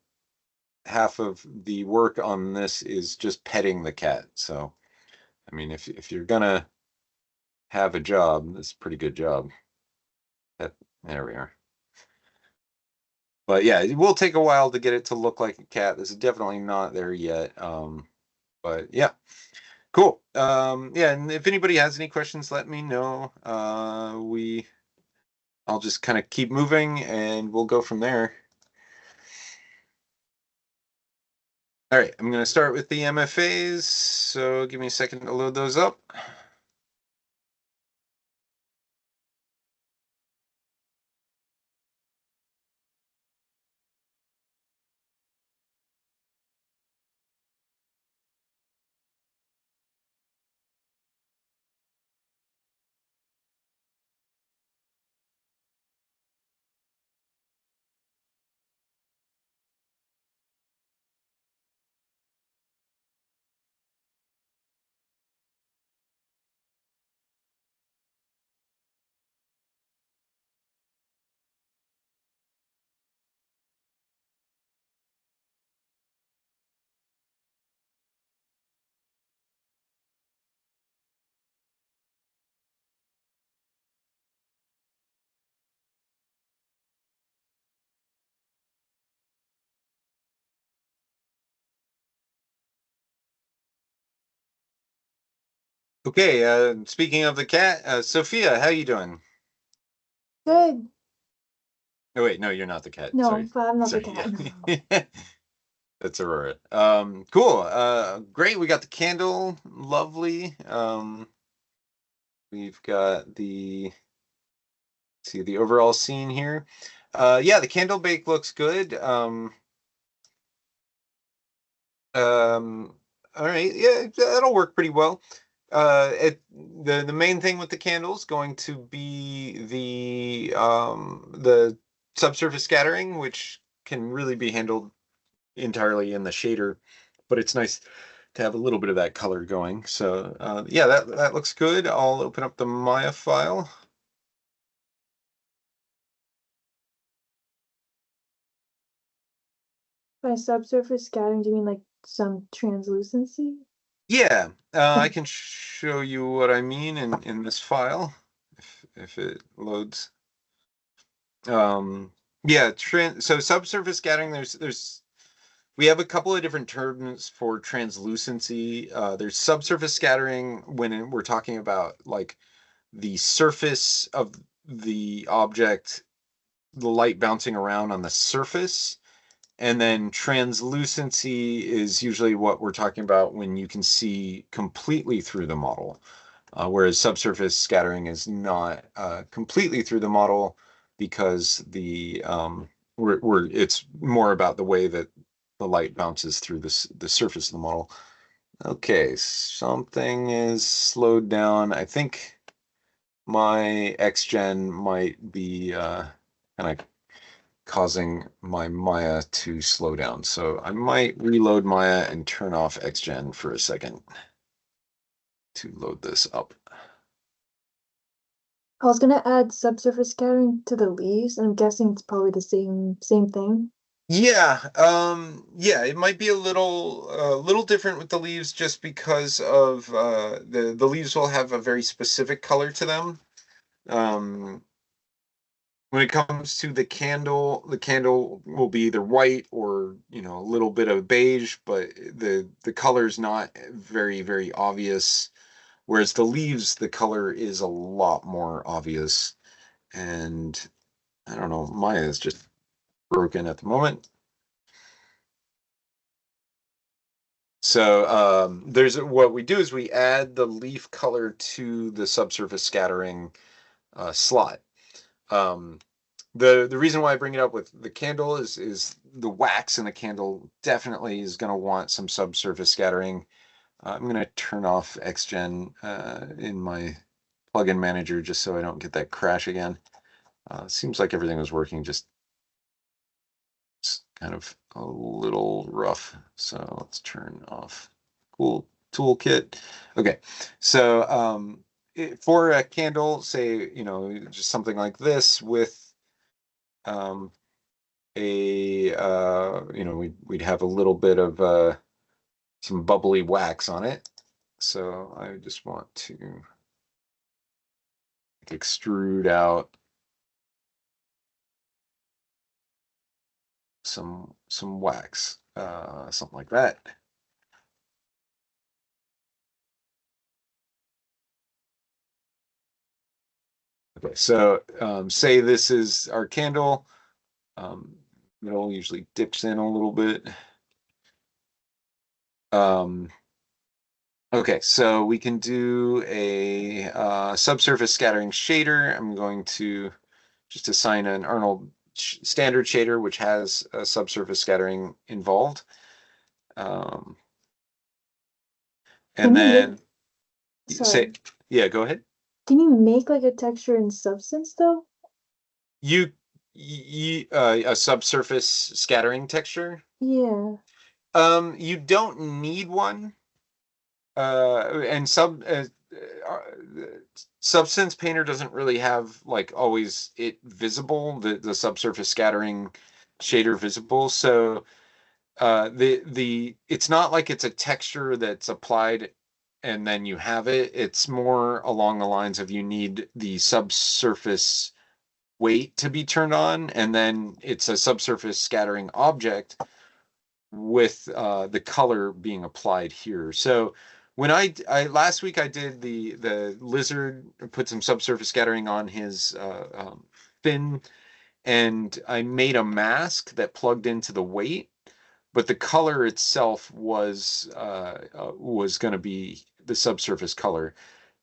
half of the work on this is just petting the cat. So, I mean, if you're gonna have a job, it's a pretty good job. There we are. But yeah, it will take a while to get it to look like a cat. This is definitely not there yet. But yeah, cool. Yeah, and if anybody has any questions, let me know. I'll just kind of keep moving and we'll go from there. All right, I'm going to start with the MFAs. So give me a second to load those up. Okay, speaking of the cat, Sophia, how you doing? Good. Oh wait, no, you're not the cat. No, Sorry. but I'm not the Sorry. cat. Yeah. That's Aurora. Cool. Great. We got the candle. Lovely. We've got see the overall scene here. Yeah, the candle bake looks good. Um, all right. Yeah, that'll work pretty well. The main thing with the candles going to be the subsurface scattering, which can really be handled entirely in the shader, but it's nice to have a little bit of that color going. So yeah, that looks good. I'll open up the Maya file. By subsurface scattering, do you mean like some translucency? Yeah, I can show you what I mean in this file if it loads. Um, yeah, so subsurface scattering, there's we have a couple of different terms for translucency. There's subsurface scattering when we're talking about like the surface of the object, the light bouncing around on the surface. And then translucency is usually what we're talking about when you can see completely through the model. Whereas subsurface scattering is not completely through the model because it's more about the way that the light bounces through the surface of the model. Okay, something is slowed down. I think my XGen might be kind of causing my Maya to slow down. So I might reload Maya and turn off XGen for a second to load this up. I was gonna add subsurface scattering to the leaves, and I'm guessing it's probably the same thing. Yeah, it might be a little different with the leaves just because of the leaves will have a very specific color to them. Um, when it comes to the candle will be either white or, a little bit of beige, but the color is not very, very obvious. Whereas the leaves, the color is a lot more obvious. And I don't know, Maya is just broken at the moment. So there's what we do is we add the leaf color to the subsurface scattering slot. Um, the reason why I bring it up with the candle is the wax in the candle definitely is going to want some subsurface scattering. I'm going to turn off XGen in my plugin manager just so I don't get that crash again. Seems like everything was working, just it's kind of a little rough. So let's turn off cool toolkit. Okay, so for a candle, say, just something like this with um, we'd have a little bit of some bubbly wax on it. So I just want to extrude out some wax, something like that. Okay, so say this is our candle. Middle usually dips in a little bit. Um, okay, so we can do a subsurface scattering shader. I'm going to just assign an Arnold standard shader, which has a subsurface scattering involved. Um, Can and you make, then say, sorry, yeah, go ahead. can you make like a texture in Substance though? You, a subsurface scattering texture. Yeah. You don't need one. And uh, Substance Painter doesn't really have like always it visible, the subsurface scattering shader visible. So the it's not like it's a texture that's applied and then you have it. It's more along the lines of you need the subsurface weight to be turned on, and then it's a subsurface scattering object with the color being applied here. So when I last week I did the lizard, put some subsurface scattering on his fin, and I made a mask that plugged into the weight, but the color itself was going to be the subsurface color.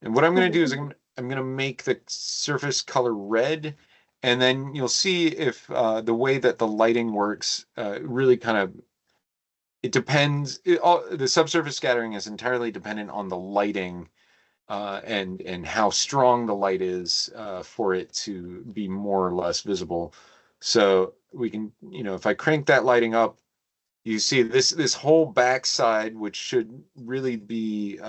And what I'm going to do is Okay. I'm going to make the surface color red, and then you'll see if the way that the lighting works really kind of it depends. The subsurface scattering is entirely dependent on the lighting and how strong the light is for it to be more or less visible. So we can, if I crank that lighting up, you see this whole backside, which should really be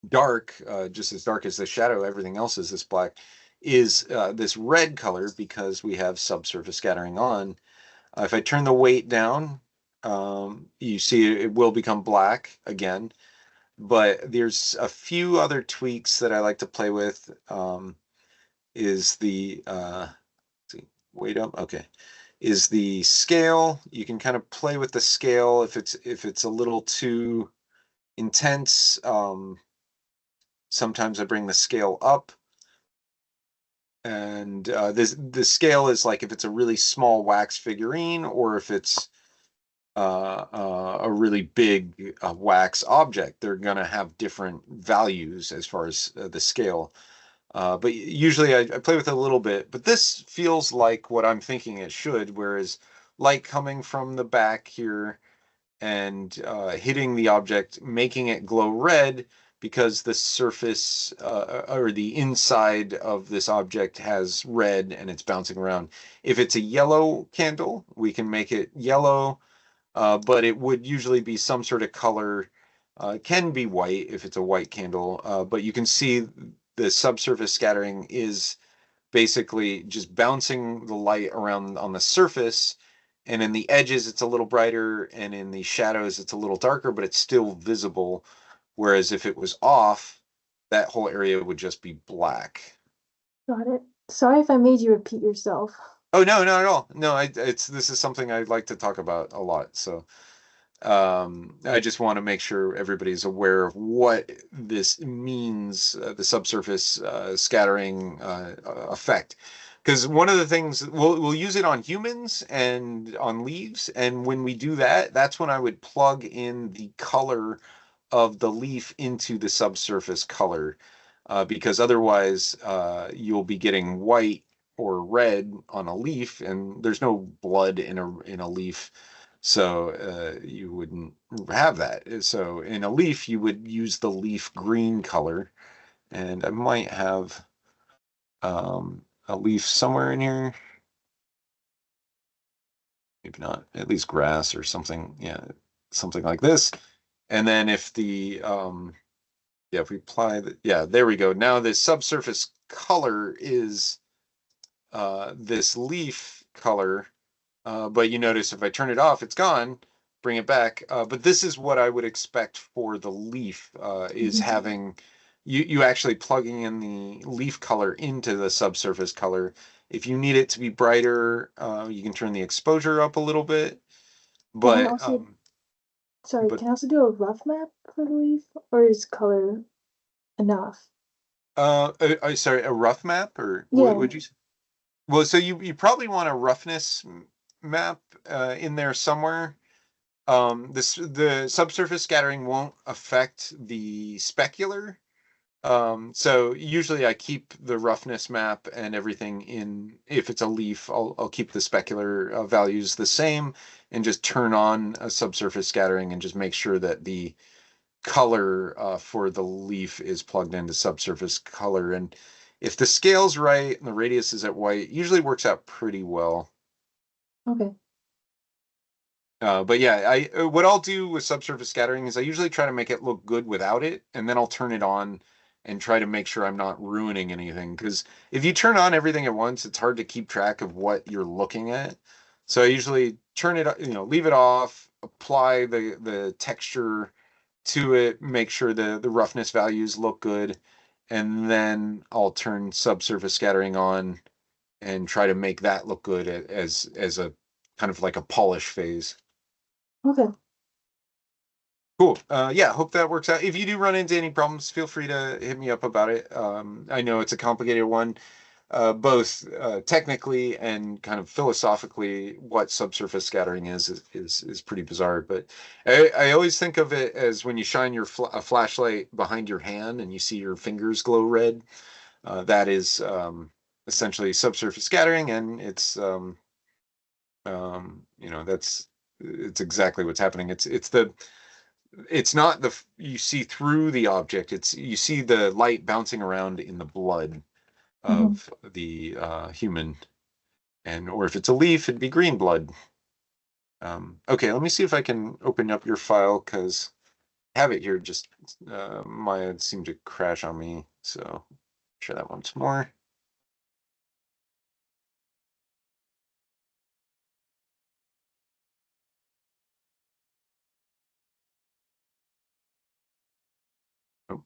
dark, just as dark as the shadow. Everything else is this black. Is this red color because we have subsurface scattering on. If I turn the weight down, you see it will become black again. But there's a few other tweaks that I like to play with. Is the see, weight up? Okay. Is the scale? You can kind of play with the scale if it's a little too intense. Sometimes I bring the scale up, and this the scale is like if it's a really small wax figurine or if it's a really big wax object. They're going to have different values as far as the scale. But usually I play with it a little bit. But this feels like what I'm thinking it should, whereas light coming from the back here and hitting the object, making it glow red because the surface or the inside of this object has red and it's bouncing around. If it's a yellow candle, we can make it yellow, but it would usually be some sort of color. It can be white if it's a white candle, but you can see the subsurface scattering is basically just bouncing the light around on the surface. And in the edges, it's a little brighter, and in the shadows, it's a little darker, but it's still visible. Whereas if it was off, that whole area would just be black. Got it. Sorry if I made you repeat yourself. Oh no, not at all. No, it's this is something I'd like to talk about a lot. So I just want to make sure everybody's aware of what this means, the subsurface scattering effect. Because one of the things we'll use it on humans and on leaves, and when we do that, that's when I would plug in the color of the leaf into the subsurface color, because otherwise you'll be getting white or red on a leaf, and there's no blood in a leaf, so you wouldn't have that. So in a leaf, you would use the leaf green color, and I might have a leaf somewhere in here. Maybe not, at least grass or something. Yeah, something like this. And then if the yeah, if we apply the, yeah, there we go. Now the subsurface color is this leaf color, but you notice if I turn it off, it's gone. Bring it back. But this is what I would expect for the leaf, is Mhm. having you actually plugging in the leaf color into the subsurface color. If you need it to be brighter, you can turn the exposure up a little bit. Can I But also, sorry, but can I also do a rough map for the leaf, or is color enough? sorry, a rough map, or what Yeah. would you say? Well, so you probably want a roughness map in there somewhere. The subsurface scattering won't affect the specular. So usually I keep the roughness map and everything in. If it's a leaf, I'll keep the specular values the same and just turn on a subsurface scattering and just make sure that the color for the leaf is plugged into subsurface color. And if the scale's right and the radius is at white, it usually works out pretty well. Okay. But yeah, I what I'll do with subsurface scattering is I usually try to make it look good without it, and then I'll turn it on and try to make sure I'm not ruining anything. Because if you turn on everything at once, it's hard to keep track of what you're looking at. So I usually turn it, leave it off, apply the texture to it, make sure the roughness values look good, and then I'll turn subsurface scattering on and try to make that look good as a kind of like a polish phase. Okay. Cool. Yeah, hope that works out. If you do run into any problems, feel free to hit me up about it. I know it's a complicated one, both technically and kind of philosophically. What subsurface scattering is pretty bizarre, but I always think of it as when you shine a flashlight behind your hand and you see your fingers glow red. That is essentially subsurface scattering, and that's it's exactly what's happening. It's not you see through the object. It's you see the light bouncing around in the blood Hmm. of the human, and or if it's a leaf, it'd be green blood. Okay, let me see if I can open up your file because I have it here. Just Maya seemed to crash on me, so try that once more. Oh,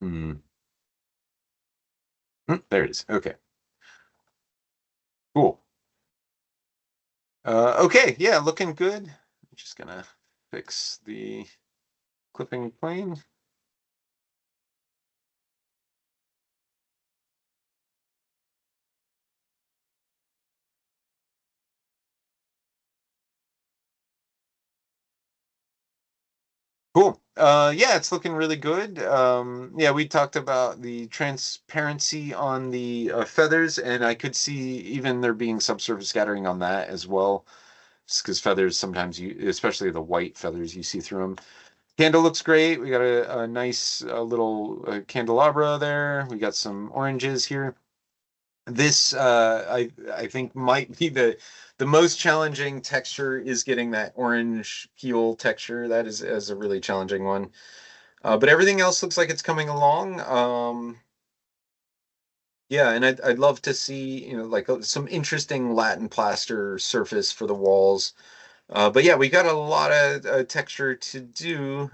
hmm. There it is. Okay, cool. Okay, yeah, looking good. I'm just gonna fix the clipping plane. Cool. Yeah, it's looking really good. Yeah, we talked about the transparency on the feathers, and I could see even there being subsurface scattering on that as well. Because feathers sometimes especially the white feathers, you see through them. Candle looks great. We got a nice little candelabra there. We got some oranges here. This I think might be the most challenging texture is getting that orange peel texture. That is a really challenging one. But everything else looks like it's coming along. Yeah, and I'd love to see, like some interesting Latin plaster surface for the walls. But yeah, we got a lot of texture to do.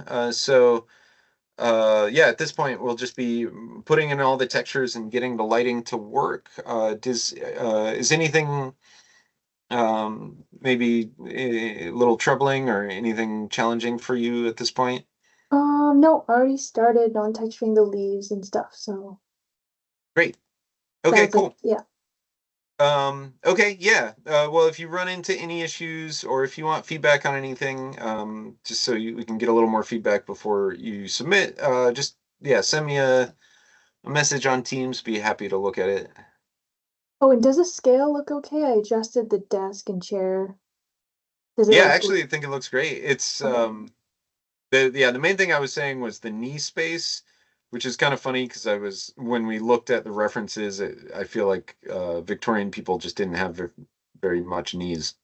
Yeah, at this point, we'll just be putting in all the textures and getting the lighting to work. Is anything maybe a little troubling or anything challenging for you at this point? No, I already started on texturing the leaves and stuff, so Great. Okay, sounds like, cool. yeah. Okay, yeah. Well, if you run into any issues or if you want feedback on anything, just so we can get a little more feedback before you submit, just yeah, send me a message on Teams. Be happy to look at it. Oh, and does the scale look okay? I adjusted the desk and chair. Does it Yeah, like actually, I think it looks great. It's okay? the main thing I was saying was the knee space, which is kind of funny because I was when we looked at the references, I feel like Victorian people just didn't have very much knees.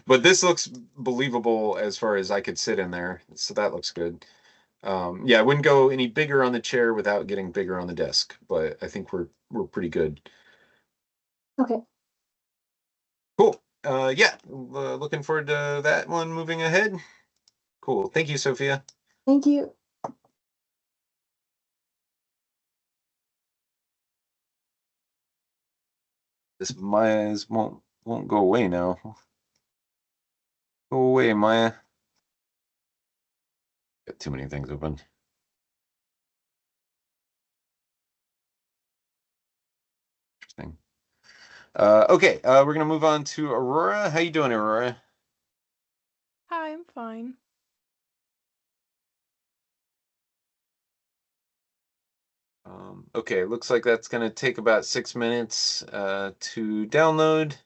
But this looks believable as far as I could sit in there, so that looks good. Yeah, I wouldn't go any bigger on the chair without getting bigger on the desk, but I think we're pretty good. Okay. Cool. Yeah, looking forward to that one moving ahead. Cool. Thank you, Sophia. Thank you. This Maya's won't go away now. Go away, Maya. Got too many things open. Interesting. Okay, we're gonna move on to Aurora. How you doing, Aurora? Hi, I'm fine. Okay, looks like that's gonna take about 6 minutes to download.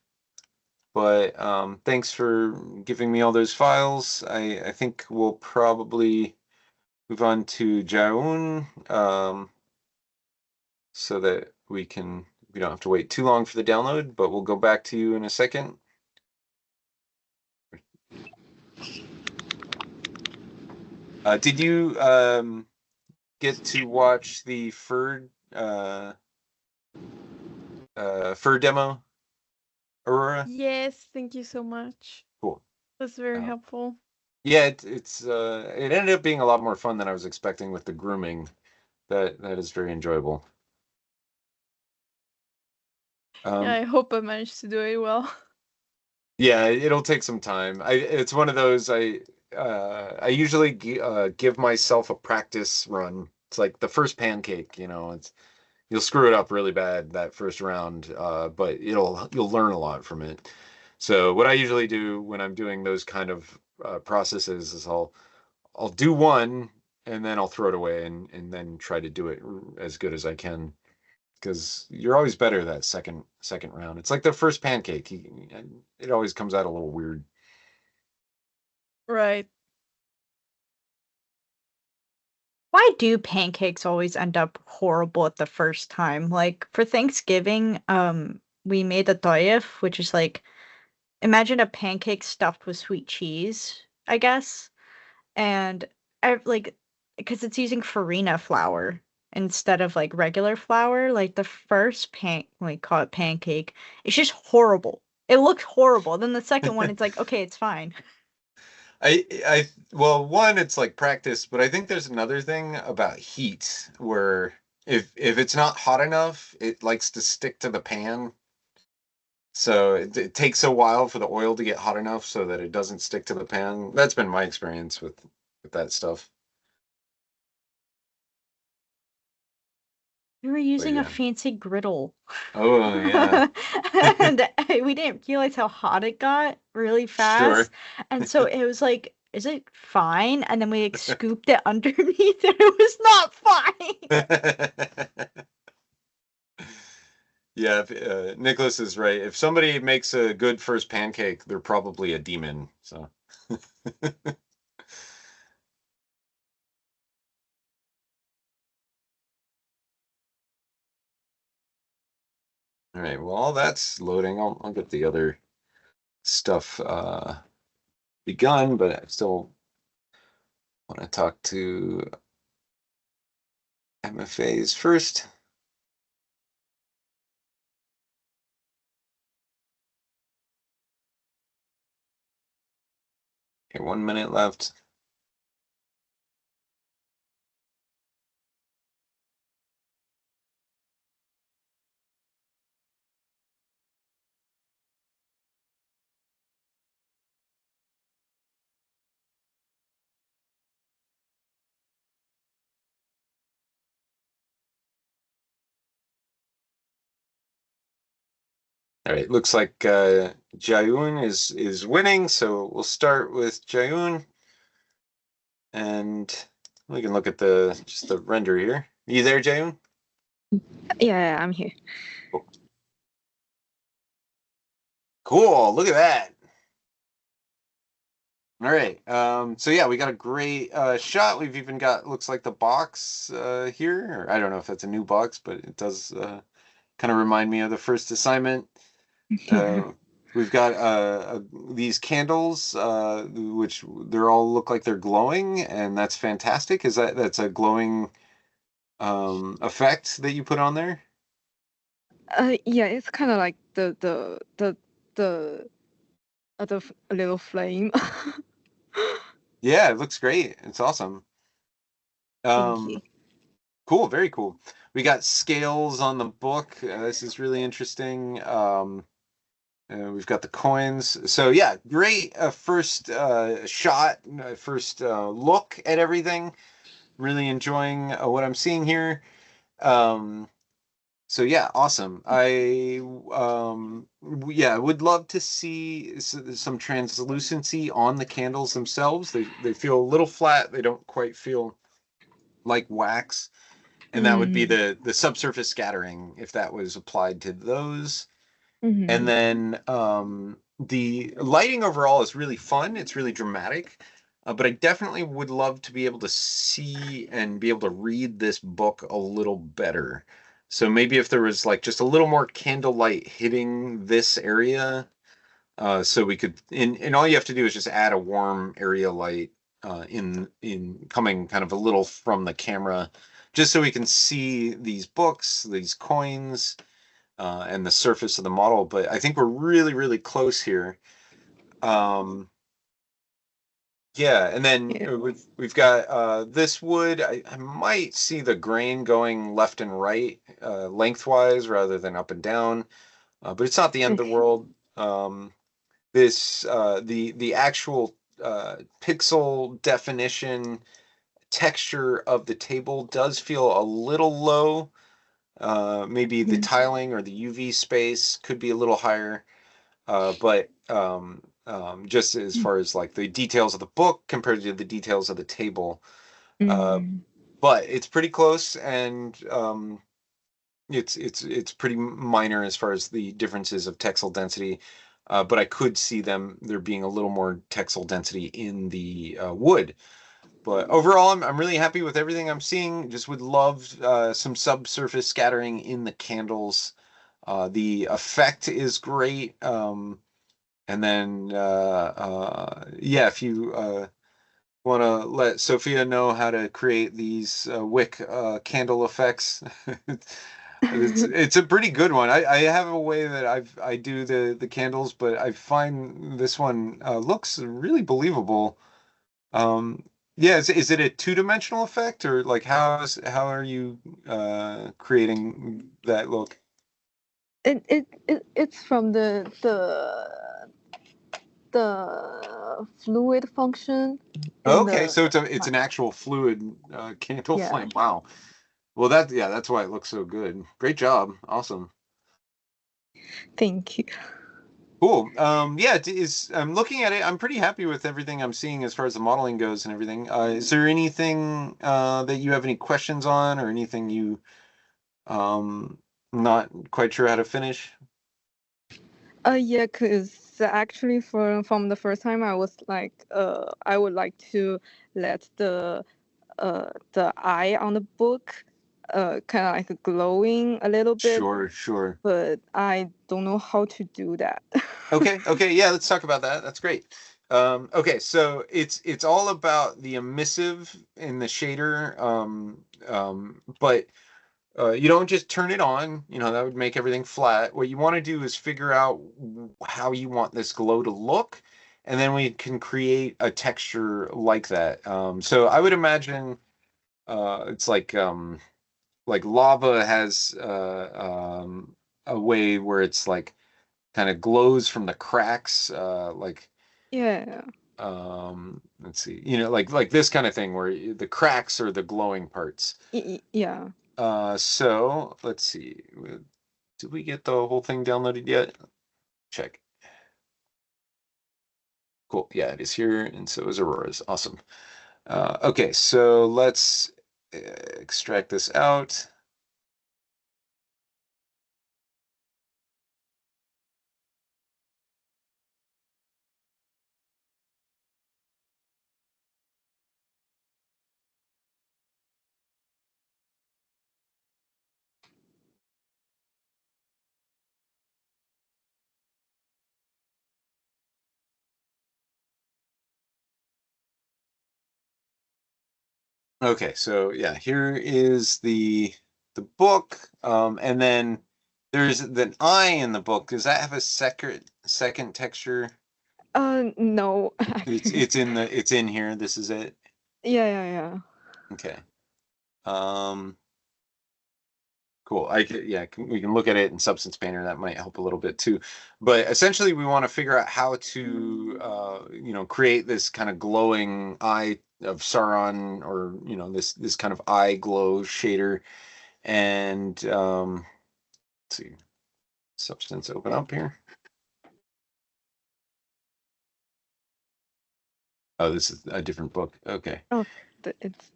But thanks for giving me all those files. I think we'll probably move on to Jaun, so that we don't have to wait too long for the download, but we'll go back to you in a second. Did you get to watch the fur demo, Aurora? Yes, thank you so much. Cool. That's very Uh, helpful. yeah, it ended up being a lot more fun than I was expecting with the grooming. That is very enjoyable. Yeah, Um, I hope I managed to do it well. yeah, it'll take some time. It's one of those I usually give myself a practice run. It's like the first pancake, it's you'll screw it up really bad that first round, but you'll learn a lot from it. So what I usually do when I'm doing those kind of processes is I'll do one and then I'll throw it away and then try to do it as good as I can because you're always better that second round. It's like the first pancake. It always comes out a little weird. Right. Why do pancakes always end up horrible at the first time? Like for Thanksgiving, we made a doyef, which is like imagine a pancake stuffed with sweet cheese, I guess. And I like because it's using farina flour instead of like regular flour. Like the first we call it pancake, it's just horrible. It looked horrible. Then the second one, it's like, okay, it's fine. Well, one, it's like practice, but I think there's another thing about heat where if it's not hot enough, it likes to stick to the pan. So it takes a while for the oil to get hot enough so that it doesn't stick to the pan. That's been my experience with that stuff. We were But using a yeah. fancy griddle. Oh yeah. And we didn't realize how hot it got really Sure. fast. And so it was like, is it fine? And then we like scooped it underneath and it was not fine. Yeah, Nicholas is right. If somebody makes a good first pancake, they're probably a demon. So All right, well, while that's loading, I'll get the other stuff begun, but I still want to talk to MFAs first. Okay, 1 minute left. All right, looks like Jaeun is winning, so we'll start with Jaeun, and we can look at just the render here. Are you there, Jaeun? Yeah, I'm here. Cool. Cool, look at that. All right, so yeah, we got a great shot. We've even got, looks like the box here. Or I don't know if that's a new box, but it does kind of remind me of the first assignment. We've got these candles, which they're all look like they're glowing, and that's fantastic. That's a glowing effect that you put on there? Yeah, it's kind of like the other little flame. Yeah, it looks great. It's awesome. Thank you. Cool, very cool. We got scales on the book. This is really interesting. We've got the coins. So yeah, great first shot, first look at everything. Really enjoying what I'm seeing here. So yeah, awesome. Yeah, would love to see some translucency on the candles themselves. They feel a little flat. They don't quite feel like wax. And that would be the subsurface scattering if that was applied to those. And then the lighting overall is really fun. It's really dramatic. But I definitely would love to be able to see and be able to read this book a little better. So maybe if there was like just a little more candlelight hitting this area, so we could, and all you have to do is just add a warm area light in coming kind of a little from the camera, just so we can see these books, these coins, and the surface of the model. But I think we're really, really close here. Yeah, and then Yeah. we've got this wood. I might see the grain going left and right, lengthwise rather than up and down, but it's not the end of the world. The actual pixel definition texture of the table does feel a little low. Maybe the tiling or the UV space could be a little higher. But just as far as like the details of the book compared to the details of the table, but it's pretty close, and it's pretty minor as far as the differences of textile density. But I could see there being a little more textile density in the wood. But overall, I'm really happy with everything I'm seeing. Just would love some subsurface scattering in the candles. The effect is great. And then, yeah, if you want to let Sophia know how to create these wick candle effects, it's a pretty good one. I have a way that I do the candles, but I find this one looks really believable. Yeah, is it a two-dimensional effect, or like how are you creating that look? It's from the fluid function in Okay, the so it's an actual fluid candle yeah. flame. Wow. Well, that's why it looks so good. Great job. Awesome. Thank you. Cool. Yeah, I'm looking at it. I'm pretty happy with everything I'm seeing as far as the modeling goes and everything. Is there anything that you have any questions on, or anything you um not quite sure how to finish? Yeah, cause actually from the first time I was like, I would like to let the eye on the book kind of like glowing a little bit, Sure. but I don't know how to do that. Okay, yeah, let's talk about that. That's great. Okay, so it's all about the emissive in the shader, but you don't just turn it on, that would make everything flat. What you want to do is figure out how you want this glow to look, and then we can create a texture like that. So I would imagine it's like lava has a way where it's like kind of glows from the cracks, Yeah. let's see, like this kind of thing where the cracks are the glowing parts. Yeah. So let's see. Did we get the whole thing downloaded yet? Check. Cool. Yeah, it is here, and so is Aurora's. Awesome. Okay, so let's extract this out. Okay, so yeah, here is the book, and then there's an eye in the book. Does that have a second texture? No. It's in here. This is it. Yeah. Okay. Cool. We can look at it in Substance Painter. That might help a little bit too. But essentially, we want to figure out how to, create this kind of glowing eye of Sauron, or this kind of eye glow shader. And let's see, Substance open up here. Oh, this is a different book. Okay. Oh, it's.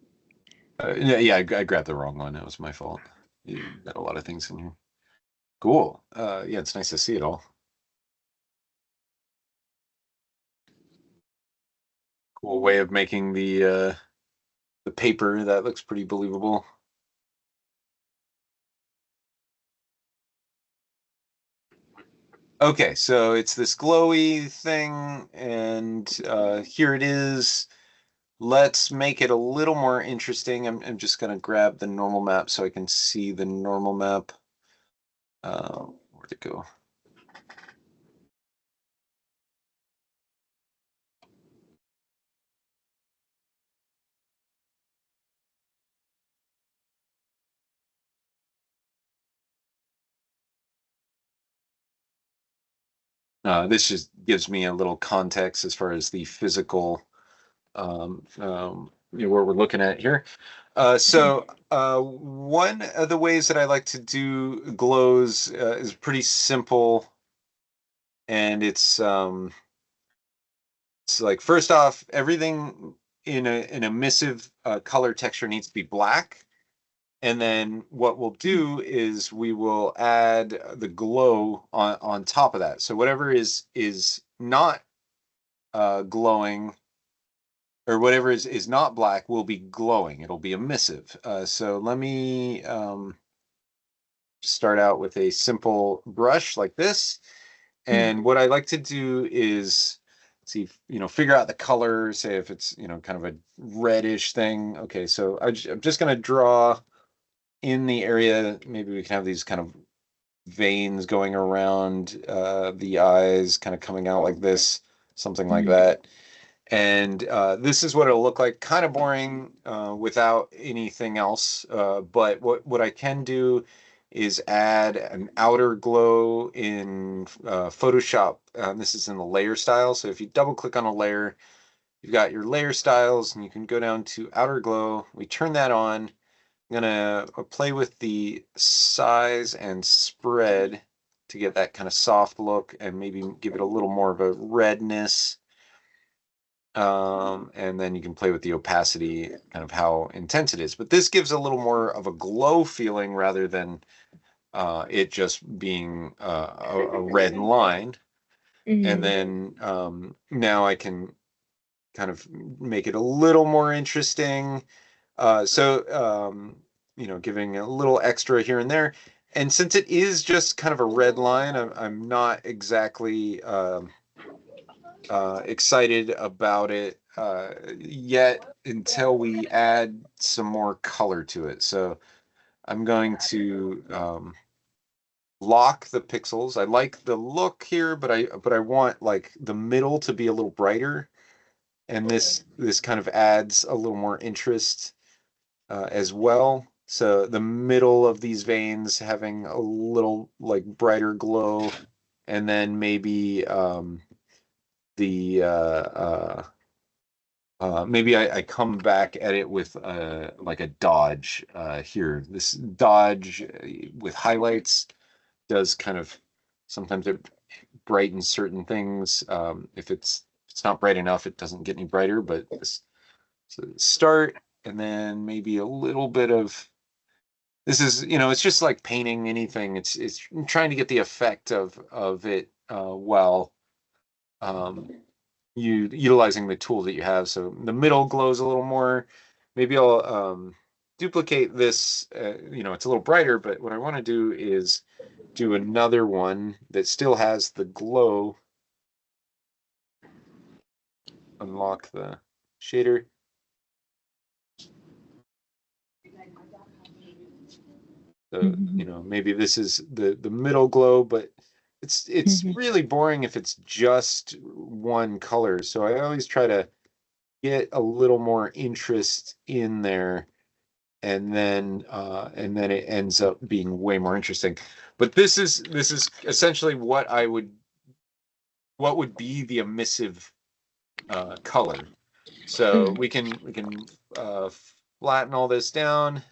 Yeah, I grabbed the wrong one. That was my fault. You got a lot of things in here. Cool. Yeah, it's nice to see it all. Cool way of making the paper. That looks pretty believable. Okay, so it's this glowy thing, and here it is. Let's make it a little more interesting. I'm just going to grab the normal map so I can see the normal map. Where'd it go? This just gives me a little context as far as the physical, what we're looking at here. So one of the ways that I like to do glows is pretty simple, and it's like, first off, everything in an emissive color texture needs to be black. And then what we'll do is we will add the glow on top of that. So whatever is not glowing, or whatever is not black, will be glowing. It'll be emissive. So let me start out with a simple brush like this. And what I like to do is see, figure out the color, say if it's, kind of a reddish thing. Okay, so I'm just going to draw in the area. Maybe we can have these kind of veins going around the eyes, kind of coming out like this, something like that. And this is what it'll look like, kind of boring without anything else. But what I can do is add an outer glow in Photoshop. This is in the layer style. So if you double click on a layer, you've got your layer styles, and you can go down to outer glow. We turn that on. I'm gonna play with the size and spread to get that kind of soft look, and maybe give it a little more of a redness. And then you can play with the opacity, kind of how intense it is. But this gives a little more of a glow feeling rather than it just being a red line. And then now I can kind of make it a little more interesting. So giving a little extra here and there. And since it is just kind of a red line, I'm not exactly excited about it yet until we add some more color to it. So I'm going to lock the pixels. I like the look here, but I want like the middle to be a little brighter, and this kind of adds a little more interest as well. So the middle of these veins having a little like brighter glow, and then maybe the maybe I come back at it with like a dodge here. This dodge with highlights does kind of sometimes it brightens certain things. If it's not bright enough, it doesn't get any brighter. But this so start, and then maybe a little bit of this is it's just like painting anything. It's trying to get the effect of it while um, you utilizing the tool that you have. So the middle glows a little more. Maybe I'll duplicate this. It's a little brighter, but what I want to do is do another one that still has the glow. Unlock the shader. So, maybe this is the middle glow, but it's really boring if it's just one color. So I always try to get a little more interest in there, and then it ends up being way more interesting. But this is essentially what would be the emissive color. So we can flatten all this down.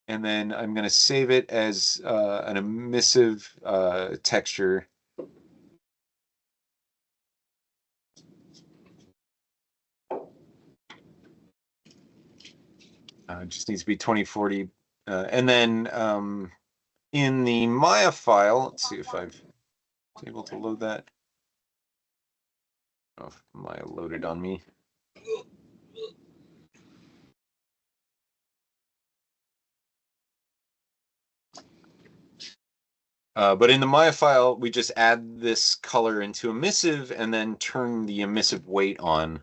And then I'm going to save it as an emissive texture. It just needs to be 2040. And then in the Maya file, let's see if I've been able to load that. I don't know if Maya loaded on me. But in the Maya file, we just add this color into emissive and then turn the emissive weight on.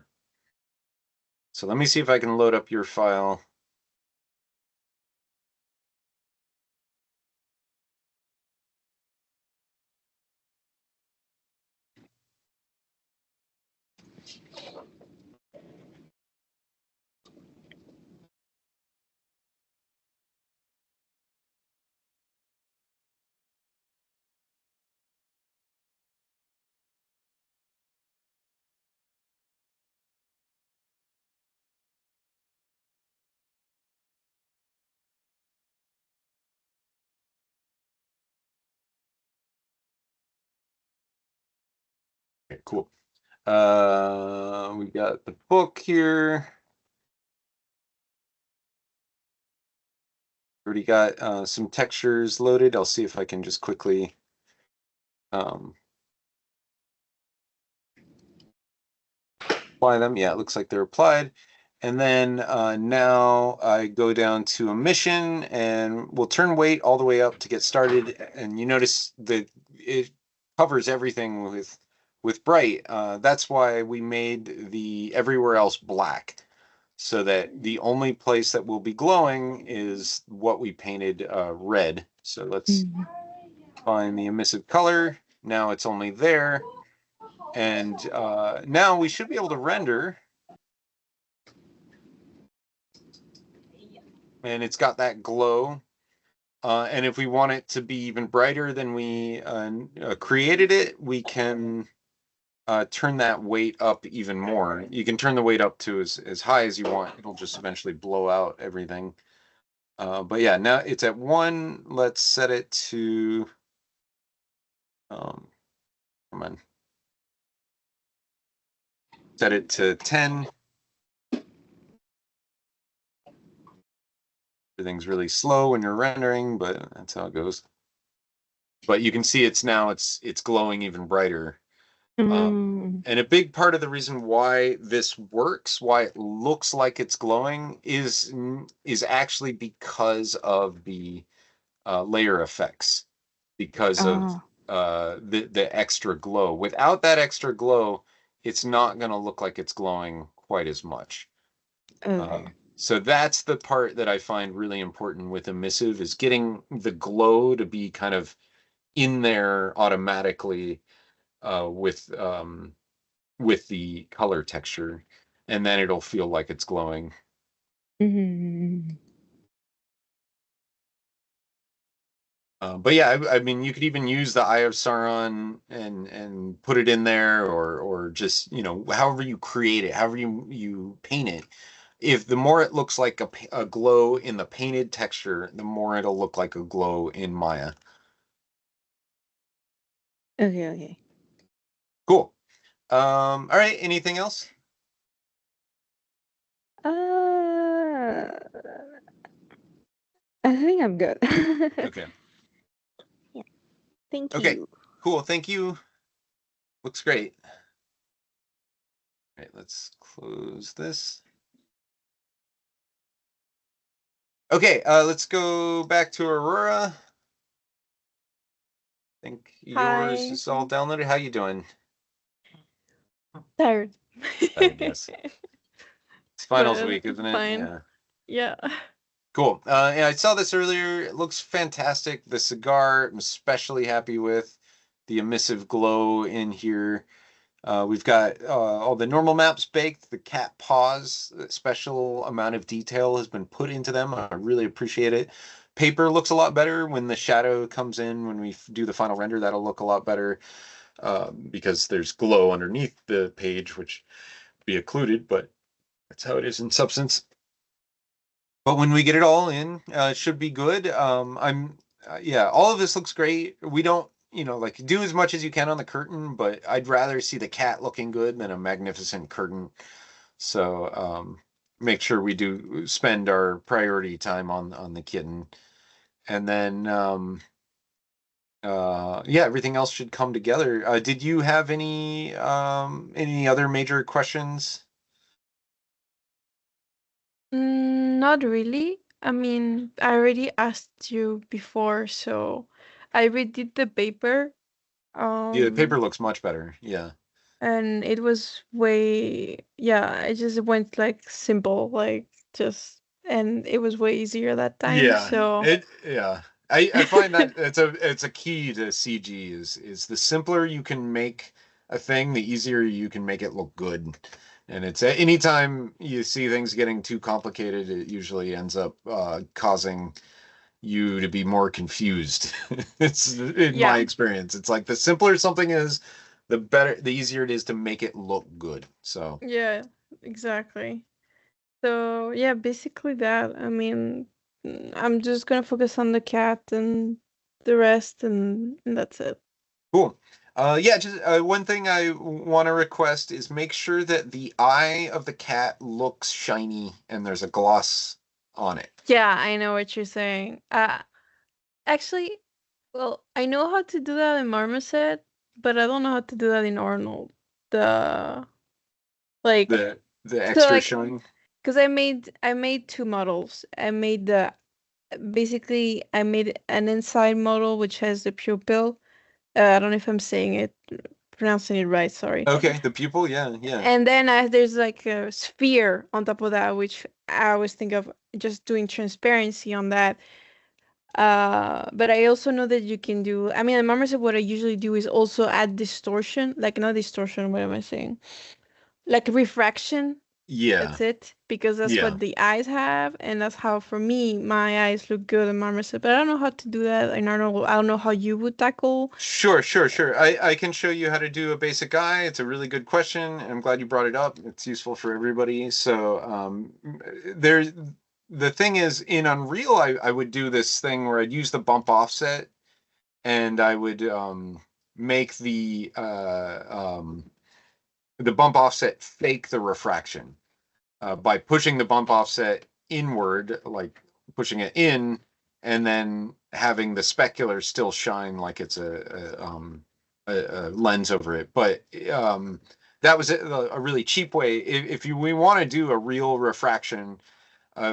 So let me see if I can load up your file. Okay, cool. We got the book here. Already got some textures loaded. I'll see if I can just quickly apply them. Yeah, it looks like they're applied. And then now I go down to emission, and we'll turn weight all the way up to get started. And you notice that it covers everything with bright. That's why we made the everywhere else black, so that the only place that will be glowing is what we painted red. So let's find the emissive color. Now it's only there. And now we should be able to render. And it's got that glow. And if we want it to be even brighter than we created it, we can turn that weight up even more. You can turn the weight up to as high as you want. It'll just eventually blow out everything. But yeah, now it's at 1. Let's set it to, come on. Set it to 10. Everything's really slow when you're rendering, but that's how it goes. But you can see it's glowing even brighter. And a big part of the reason why this works, why it looks like it's glowing, is actually because of the layer effects, because of the extra glow. Without that extra glow, it's not going to look like it's glowing quite as much. So that's the part that I find really important with emissive, is getting the glow to be kind of in there automatically with the color texture, and then it'll feel like it's glowing. But yeah, I mean, you could even use the Eye of Sauron and put it in there, or just, however you create it, however you paint it. If the more it looks like a glow in the painted texture, the more it'll look like a glow in Maya. Okay. Cool. All right. Anything else? I think I'm good. Okay. Yeah. Thank Okay. you. Cool. Thank you. Looks great. All right. Let's close this. Okay. Let's go back to Aurora. I think yours Hi. is all downloaded. How you doing? Tired. Tired, yes. It's finals But week, isn't it? fine. Yeah. Yeah. Cool. Yeah, I saw this earlier. It looks fantastic. The cigar, I'm especially happy with the emissive glow in here. We've got all the normal maps baked. The cat paws, a special amount of detail has been put into them. I really appreciate it. Paper looks a lot better when the shadow comes in. When we do the final render, that'll look a lot better because there's glow underneath the page, which be occluded, but that's how it is in Substance. But when we get it all in, it should be good. Yeah, all of this looks great. We don't, like, do as much as you can on the curtain, but I'd rather see the cat looking good than a magnificent curtain. So make sure we do spend our priority time on the kitten, and then yeah, everything else should come together. Did you have any other major questions? Not really. I mean, I already asked you before, so I redid the paper. Yeah, the paper Um, looks much better. Yeah. and it was I just went like simple, like just, and it was way easier that time. Yeah. So Yeah. I find that it's a key to CG is the simpler you can make a thing, the easier you can make it look good. And it's anytime you see things getting too complicated, it usually ends up causing you to be more confused. It's in my yeah, experience. It's like the simpler something is, the easier it is to make it look good. So yeah, exactly. So yeah, basically that. I mean, I'm just gonna focus on the cat and the rest, and that's it. cool. Yeah, just one thing I want to request is make sure that the eye of the cat looks shiny and there's a gloss on it. Yeah, I know what you're saying. Actually, well, I know how to do that in Marmoset, but I don't know how to do that in Arnold. The like The so extra like shine. because I made two models. I made the basically I made an inside model which has the pupil. I don't know if I'm saying it pronouncing it right, sorry. Okay, the pupil. Yeah, yeah. And then there's like a sphere on top of that, which I always think of just doing transparency on that. But I also know that you can do, I mean, in Marmoset, what I usually do is also add distortion, like not distortion, what am I saying? Like refraction. Yeah, That's it, because that's yeah. what the eyes have, and that's how, for me, my eyes look good in Marmoset. But I don't know how to do that, and I don't know how you would tackle. Sure. I can show you how to do a basic eye. It's a really good question. I'm glad you brought it up. It's useful for everybody. So there's the thing is in Unreal, I would do this thing where I'd use the bump offset and I would make the bump offset fake the refraction by pushing the bump offset inward, like pushing it in, and then having the specular still shine like it's a lens over it. But that was a really cheap way. If we want to do a real refraction,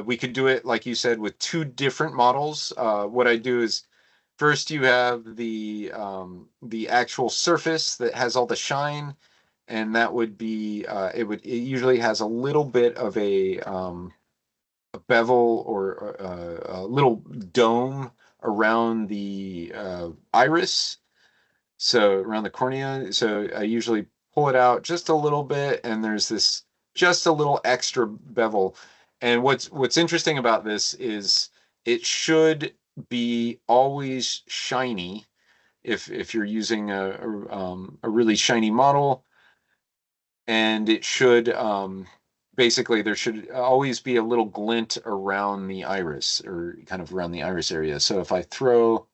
we could do it, like you said, with two different models. What I do is first you have the actual surface that has all the shine, and that would be it usually has a little bit of a bevel or a little dome around the iris, so around the cornea. So I usually pull it out just a little bit, and there's this just a little extra bevel. And what's interesting about this is it should be always shiny if you're using a really shiny model, and it should basically there should always be a little glint around the iris, or kind of around the iris area. So if I throw,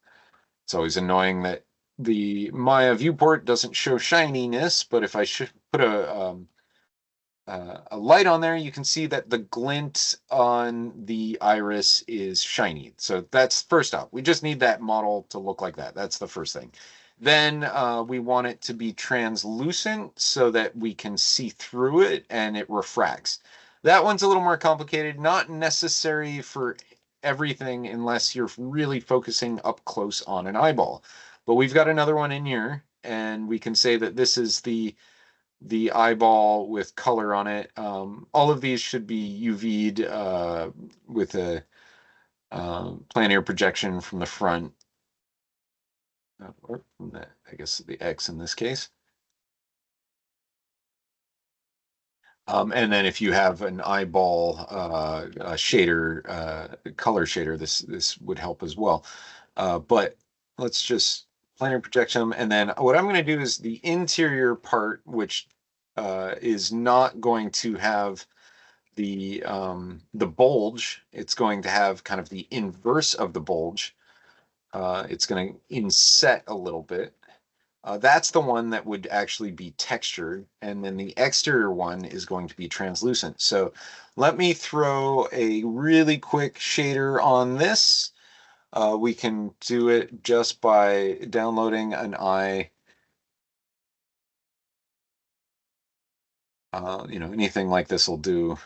it's always annoying that the Maya viewport doesn't show shininess, but if I should put a light on there, you can see that the glint on the iris is shiny. So that's first off. We just need that model to look like that. That's the first thing. Then we want it to be translucent so that we can see through it and it refracts. That one's a little more complicated, not necessary for everything unless you're really focusing up close on an eyeball. But we've got another one in here, and we can say that this is the eyeball with color on it. All of these should be UV'd with a plein air projection from the front, or from the, I guess, the X in this case. And then if you have an eyeball shader, color shader, this would help as well. But let's just planar projection them. And then what I'm going to do is the interior part, which is not going to have the bulge. It's going to have kind of the inverse of the bulge. It's going to inset a little bit. That's the one that would actually be textured, and then the exterior one is going to be translucent. So let me throw a really quick shader on this. We can do it just by downloading an eye. Anything like this will do.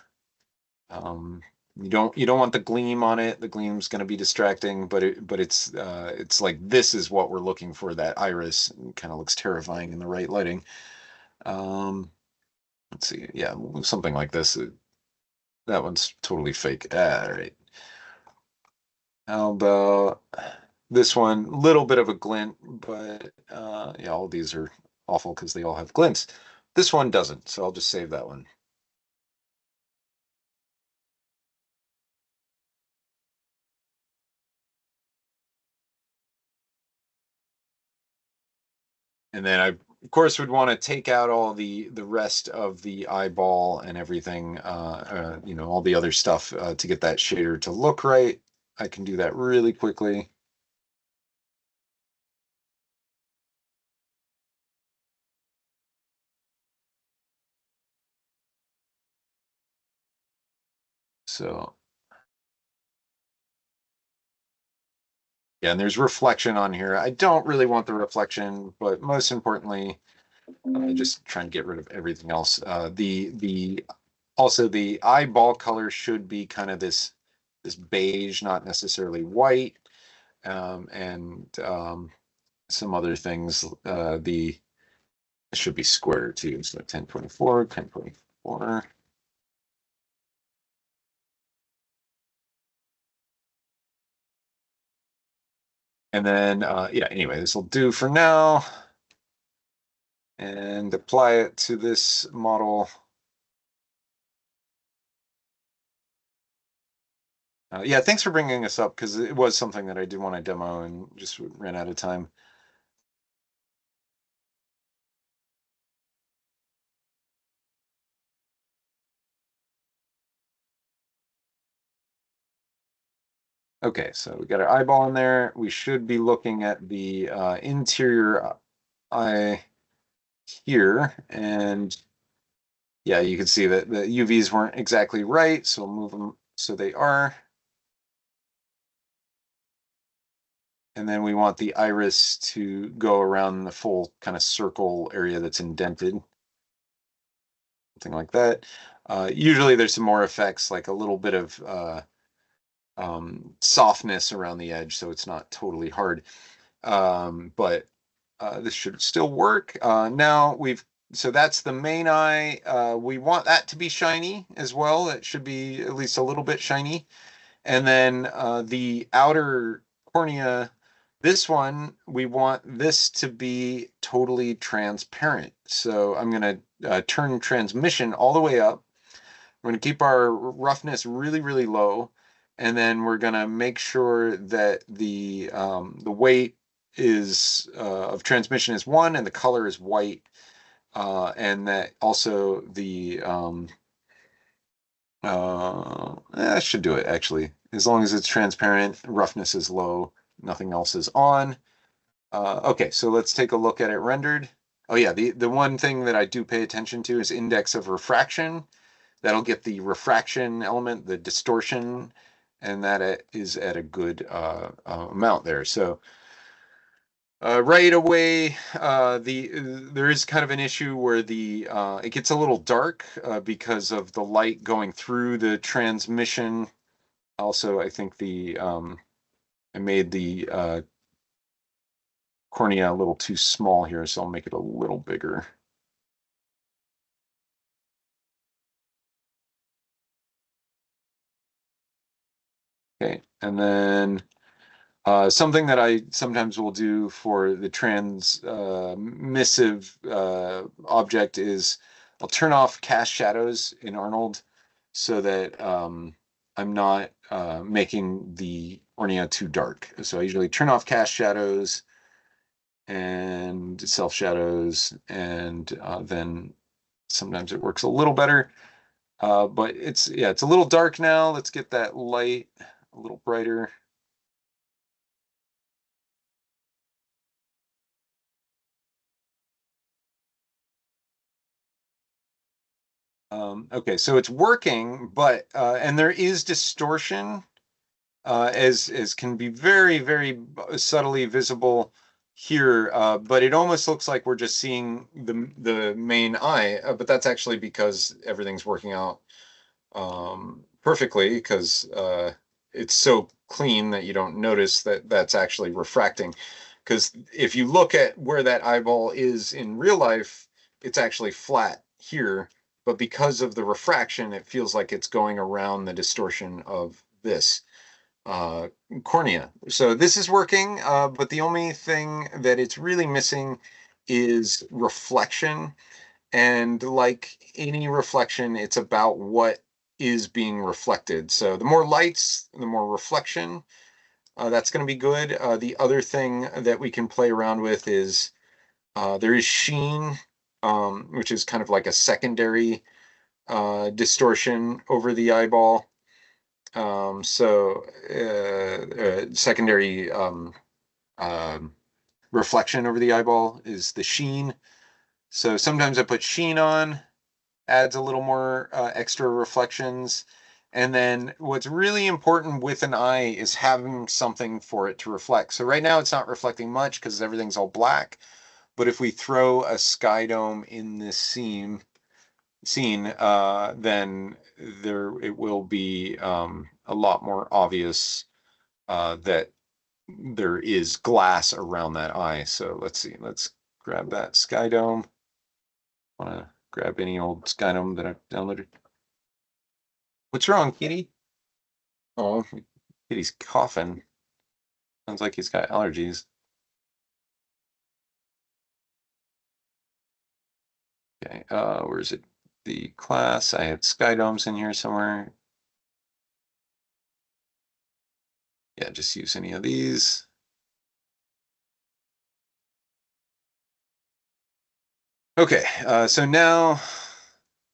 You don't want the gleam on it. The gleam's going to be distracting, but it's like this is what we're looking for. That iris kind of looks terrifying in the right lighting. Let's see. Yeah, something like this. That one's totally fake. All right. How about this one? Little bit of a glint, but yeah, all these are awful because they all have glints. This one doesn't, so I'll just save that one. And then I, of course, would want to take out all the rest of the eyeball and everything, all the other stuff to get that shader to look right. I can do that really quickly. So yeah, and there's reflection on here. I don't really want the reflection, but most importantly, just trying to get rid of everything else. Also the eyeball color should be kind of this beige, not necessarily white, and some other things. It should be square too. So 1024, 1024. And then, yeah, anyway, this will do for now. And apply it to this model. Yeah, thanks for bringing us up, because it was something that I did want to demo and just ran out of time. Okay, so we got our eyeball in there. We should be looking at the interior eye here, and yeah, you can see that the UVs weren't exactly right, so we'll move them so they are. And then we want the iris to go around the full kind of circle area that's indented. Something like that. Usually there's some more effects, like a little bit of softness around the edge, so it's not totally hard. But this should still work. Now so that's the main eye. We want that to be shiny as well. It should be at least a little bit shiny. And then the outer cornea, this one, we want this to be totally transparent. So I'm going to turn transmission all the way up. We're going to keep our roughness really, really low. And then we're going to make sure that the weight is of transmission is 1 and the color is white. And that also the that should do it, actually. As long as it's transparent, roughness is low, nothing else is on. Okay, so let's take a look at it rendered. Oh yeah, the one thing that I do pay attention to is index of refraction. That'll get the refraction element, the distortion, and that is at a good amount there. So right away, there is kind of an issue where it gets a little dark because of the light going through the transmission. Also, I think I made the cornea a little too small here, so I'll make it a little bigger. Okay, and then something that I sometimes will do for the transmissive object is I'll turn off cast shadows in Arnold so that I'm not making the cornea too dark. So I usually turn off cast shadows and self shadows, and then sometimes it works a little better. But it's a little dark now. Let's get that light a little brighter. Okay, so it's working, but and there is distortion, as can be very, very subtly visible here, but it almost looks like we're just seeing the main eye, but that's actually because everything's working out perfectly, because it's so clean that you don't notice that that's actually refracting. Because if you look at where that eyeball is in real life, it's actually flat here, but because of the refraction, it feels like it's going around the distortion of this cornea. So this is working, but the only thing that it's really missing is reflection. And like any reflection, it's about what is being reflected. So the more lights, the more reflection. That's going to be good. The other thing that we can play around with is there is sheen, which is kind of like a secondary distortion over the eyeball. Secondary reflection over the eyeball is the sheen. So sometimes I put sheen on, adds a little more extra reflections. And then what's really important with an eye is having something for it to reflect. So right now it's not reflecting much because everything's all black. But if we throw a sky dome in this scene, then it will be a lot more obvious that there is glass around that eye. So let's see. Let's grab that sky dome. Want to grab any old sky dome that I've downloaded. What's wrong, Kitty? Oh, Kitty's coughing. Sounds like he's got allergies. Okay, where is it? The class. I had sky domes in here somewhere. Yeah, just use any of these. Okay, so now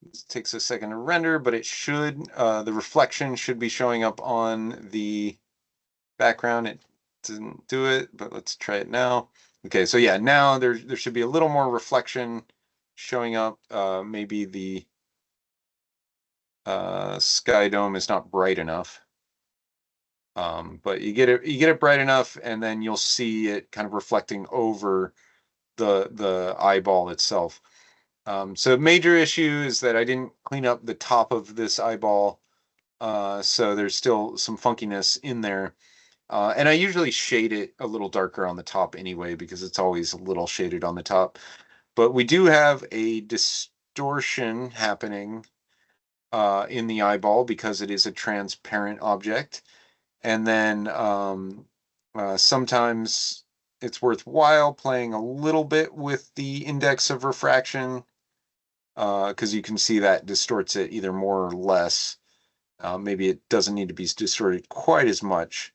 it takes a second to render, but it should, the reflection should be showing up on the background. It didn't do it, but let's try it now. Okay, so yeah, now there should be a little more reflection showing up. Maybe the sky dome is not bright enough. But you get it bright enough, and then you'll see it kind of reflecting over the eyeball itself. So major issue is that I didn't clean up the top of this eyeball, so there's still some funkiness in there. And I usually shade it a little darker on the top anyway, because it's always a little shaded on the top. But we do have a distortion happening in the eyeball because it is a transparent object. And then sometimes it's worthwhile playing a little bit with the index of refraction, because you can see that distorts it either more or less. Maybe it doesn't need to be distorted quite as much.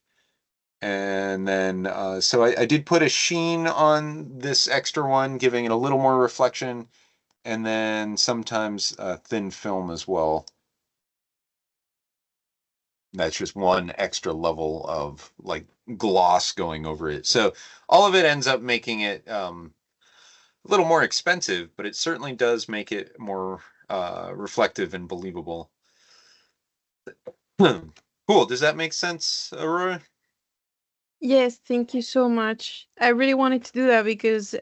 And then, so I did put a sheen on this extra one, giving it a little more reflection, and then sometimes thin film as well. That's just one extra level of like gloss going over it. So all of it ends up making it a little more expensive, but it certainly does make it more reflective and believable. Cool. Does that make sense, Aurora? Yes, thank you so much. I really wanted to do that because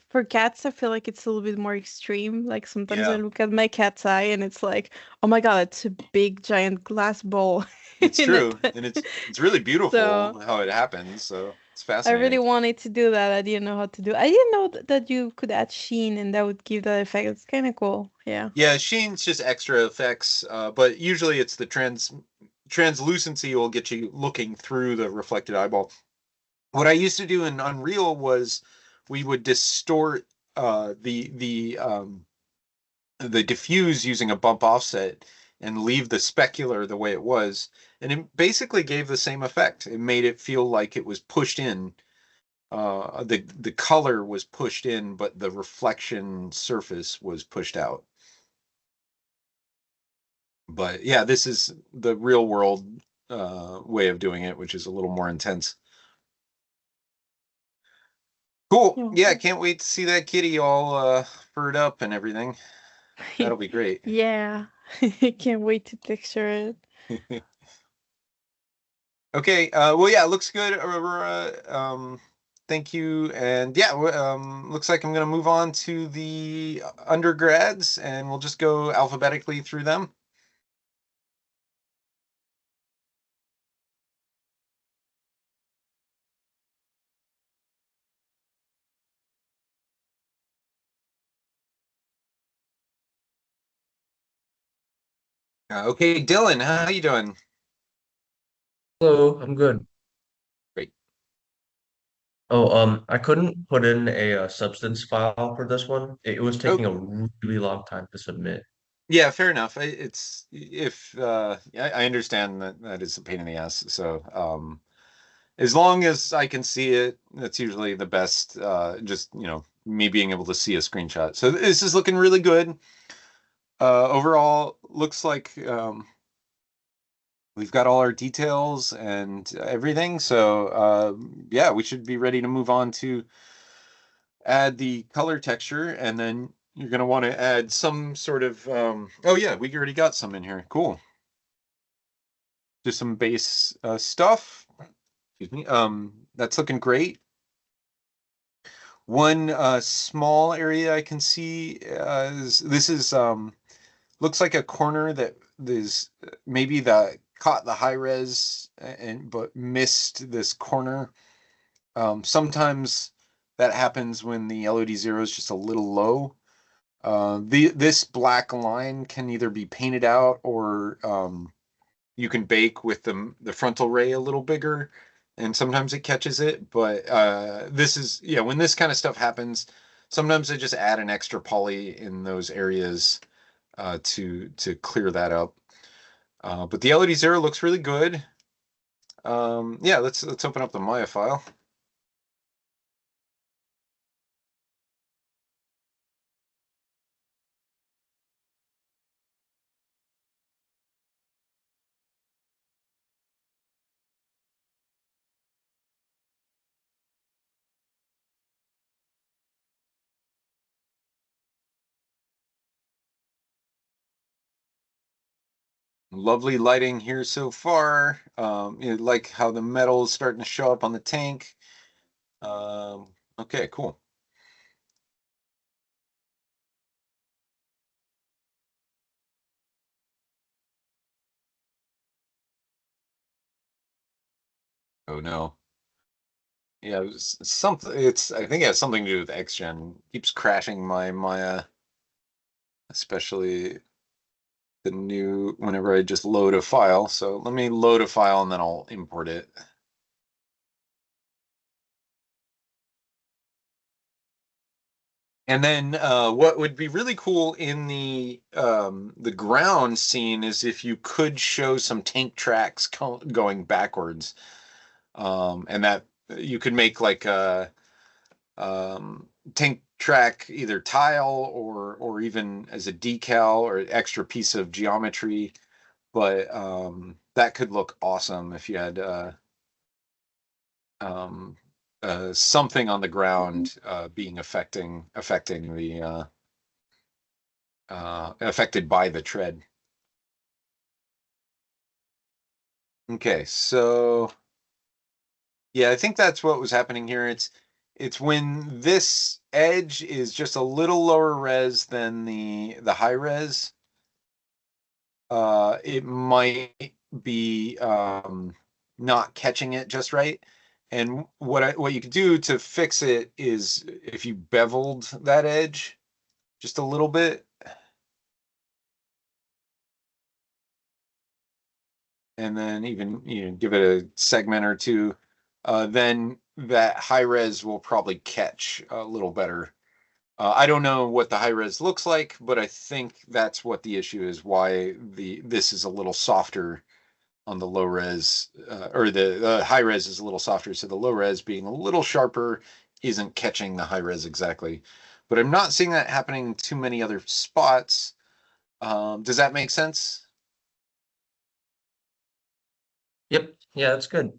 for cats, I feel like it's a little bit more extreme. Like sometimes I Yeah, look at my cat's eye and it's like, oh my God, it's a big giant glass ball it's in it. true, and it's really So beautiful how it happens. So it's I really fascinating. wanted to do that. I didn't know how to do. I didn't know that you could add sheen and that would give that effect. It's kind of cool. Yeah. Yeah, sheen's just extra effects, but usually it's the translucency will get you looking through the reflected eyeball. What I used to do in Unreal was we would distort the diffuse using a bump offset and leave the specular the way it was, and it basically gave the same effect. It made it feel like it was pushed in. The color was pushed in, but the reflection surface was pushed out. But yeah, this is the real world way of doing it, which is a little more intense. Cool. Yeah. Yeah, can't wait to see that kitty all furred up and everything. That'll be great. Yeah. I can't wait to texture it. Okay. Well, yeah, looks good, Aurora. Thank you. And yeah, looks like I'm gonna move on to the undergrads, and we'll just go alphabetically through them. Okay, Dylan, how you doing? Hello, I'm good. Great. Oh, I couldn't put in a substance file for this one. It was Oh, taking a really long time to submit. yeah, fair enough. It's if I understand that that is a pain in the ass. So, as long as I can see it, that's usually the best. Just me being able to see a screenshot. So this is looking really good. Overall, looks like we've got all our details and everything. So yeah, we should be ready to move on to add the color texture, and then you're going to want to add some sort of oh yeah, we already got some in here. Cool. Just some base stuff. Excuse me. That's looking great. One small area I can see is this is looks like a corner that is maybe the caught the high res and but missed this corner. Sometimes that happens when the LOD0 is just a little low. This black line can either be painted out, or you can bake with the frontal ray a little bigger, and sometimes it catches it. But this is, yeah, when this kind of stuff happens, sometimes I just add an extra poly in those areas to clear that up. But the LED0 looks really good. Yeah, let's open up the Maya file. Lovely lighting here so far. Like how the metal is starting to show up on the tank. Okay, cool. Oh no. Yeah, something. I think it has something to do with XGen. Keeps crashing my Maya, especially the new whenever I just load a file. So let me load a file and then I'll import it. And then what would be really cool in the ground scene is if you could show some tank tracks going backwards, and that you could make like a tank track either tile or even as a decal or extra piece of geometry. But that could look awesome if you had um, something on the ground being affecting the affected by the tread. Okay, so yeah, I think that's what was happening here. It's when this edge is just a little lower res than the high res. It might be not catching it just right. And what you could do to fix it is if you beveled that edge just a little bit, and then even give it a segment or two, then that high res will probably catch a little better. I don't know what the high res looks like, but I think that's what the issue is. Why this is a little softer on the low res, or the high res is a little softer, so the low res being a little sharper isn't catching the high res exactly. But I'm not seeing that happening in too many other spots. Does that make sense? Yep. Yeah, that's good.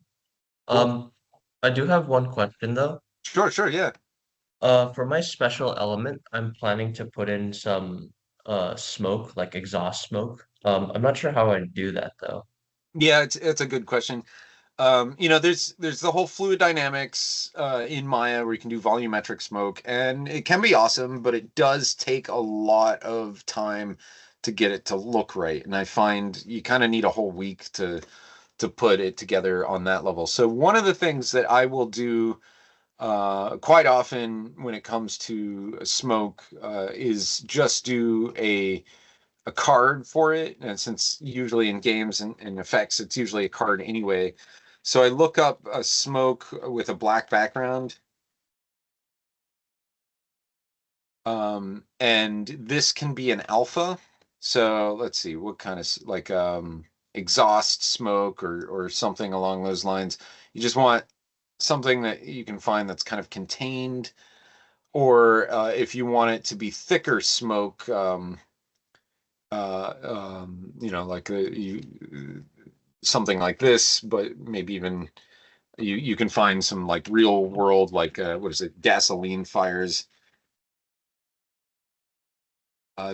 Cool. Um, I do have one question though. Sure, yeah. For my special element, I'm planning to put in some smoke, like exhaust smoke. I'm not sure how I'd do that though. Yeah, it's a good question. There's the whole fluid dynamics in Maya where you can do volumetric smoke, and it can be awesome, but it does take a lot of time to get it to look right. And I find you kind of need a whole week to put it together on that level. So one of the things that I will do quite often when it comes to smoke is just do a card for it. And since usually in games and effects, it's usually a card anyway. So I look up a smoke with a black background. And this can be an alpha. So let's see, what kind of like exhaust smoke or something along those lines. You just want something that you can find that's kind of contained, or if you want it to be thicker smoke, like something like this, but maybe even you can find some like real world like what is it, gasoline fires.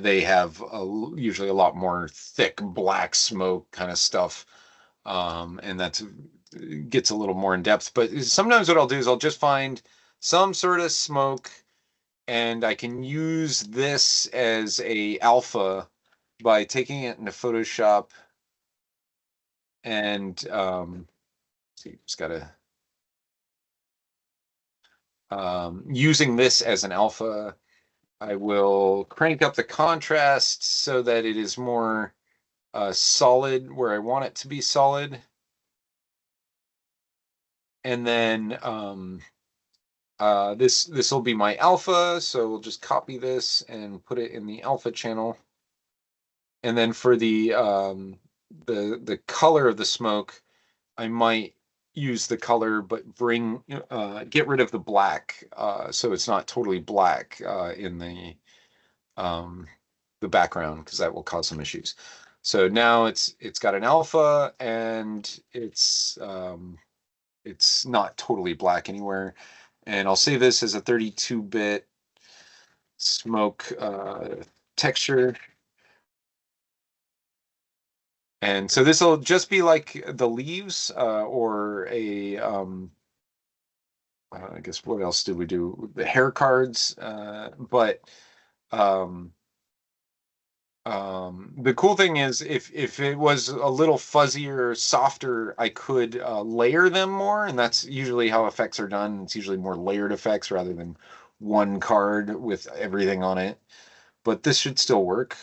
They have usually a lot more thick black smoke kind of stuff, and that's gets a little more in depth. But sometimes what I'll do is I'll just find some sort of smoke, and I can use this as a alpha by taking it into Photoshop and see, just gotta using this as an alpha. I will crank up the contrast so that it is more solid where I want it to be solid. And then this will be my alpha, so we'll just copy this and put it in the alpha channel. And then for the color of the smoke, I might use the color but get rid of the black, so it's not totally black in the background, because that will cause some issues. So now it's got an alpha, and it's not totally black anywhere. And I'll save this as a 32-bit smoke texture. And so this will just be like the leaves or I guess what else did we do? The hair cards, but um, the cool thing is if it was a little fuzzier, softer, I could layer them more, and that's usually how effects are done. It's usually more layered effects rather than one card with everything on it. But this should still work.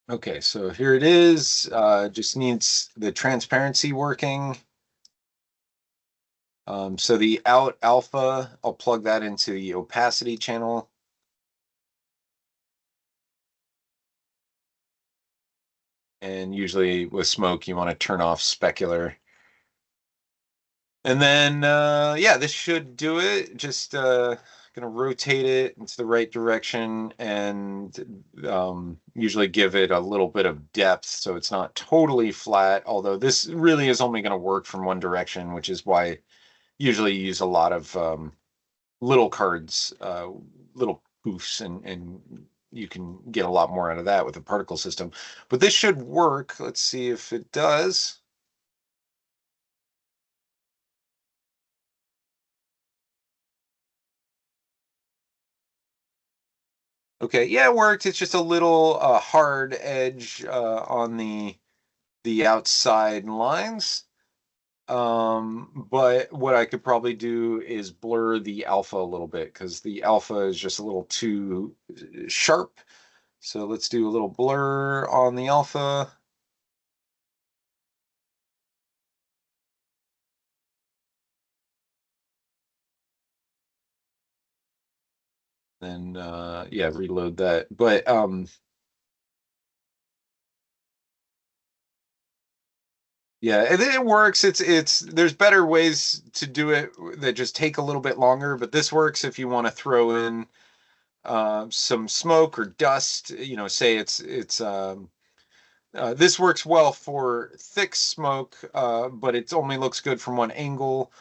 Okay, so here it is. Just needs the transparency working. So the out alpha, I'll plug that into the opacity channel. And usually with smoke, you want to turn off specular. And then, yeah, this should do it. Just gonna rotate it into the right direction and usually give it a little bit of depth so it's not totally flat, although this really is only gonna work from one direction, which is why usually you use a lot of little cards, little poofs, and you can get a lot more out of that with the particle system. But this should work. Let's see if it does. Okay, yeah, it worked. It's just a little hard edge on the outside lines. But what I could probably do is blur the alpha a little bit because the alpha is just a little too sharp. So let's do a little blur on the alpha. Then yeah, reload that. But yeah, it works. It's there's better ways to do it that just take a little bit longer, but this works if you want to throw in some smoke or dust. You know, say it's this works well for thick smoke, but it only looks good from one angle.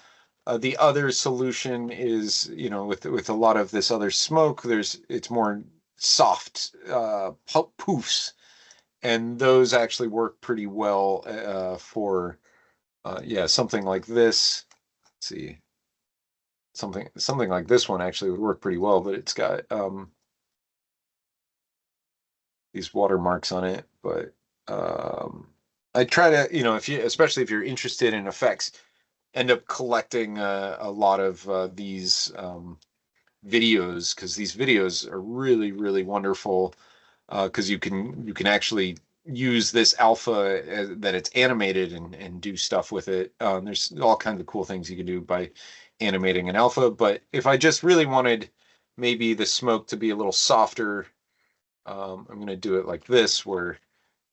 The other solution is, you know, with a lot of this other smoke, it's more soft poofs, and those actually work pretty well for yeah, something like this. Let's see, something like this one actually would work pretty well, but it's got these watermarks on it. But I try to, you know, if you, especially if you're interested in effects, end up collecting a lot of these videos because these videos are really, really wonderful because you can actually use this alpha that it's animated and do stuff with it. There's all kinds of cool things you can do by animating an alpha. But if I just really wanted maybe the smoke to be a little softer, I'm going to do it like this, where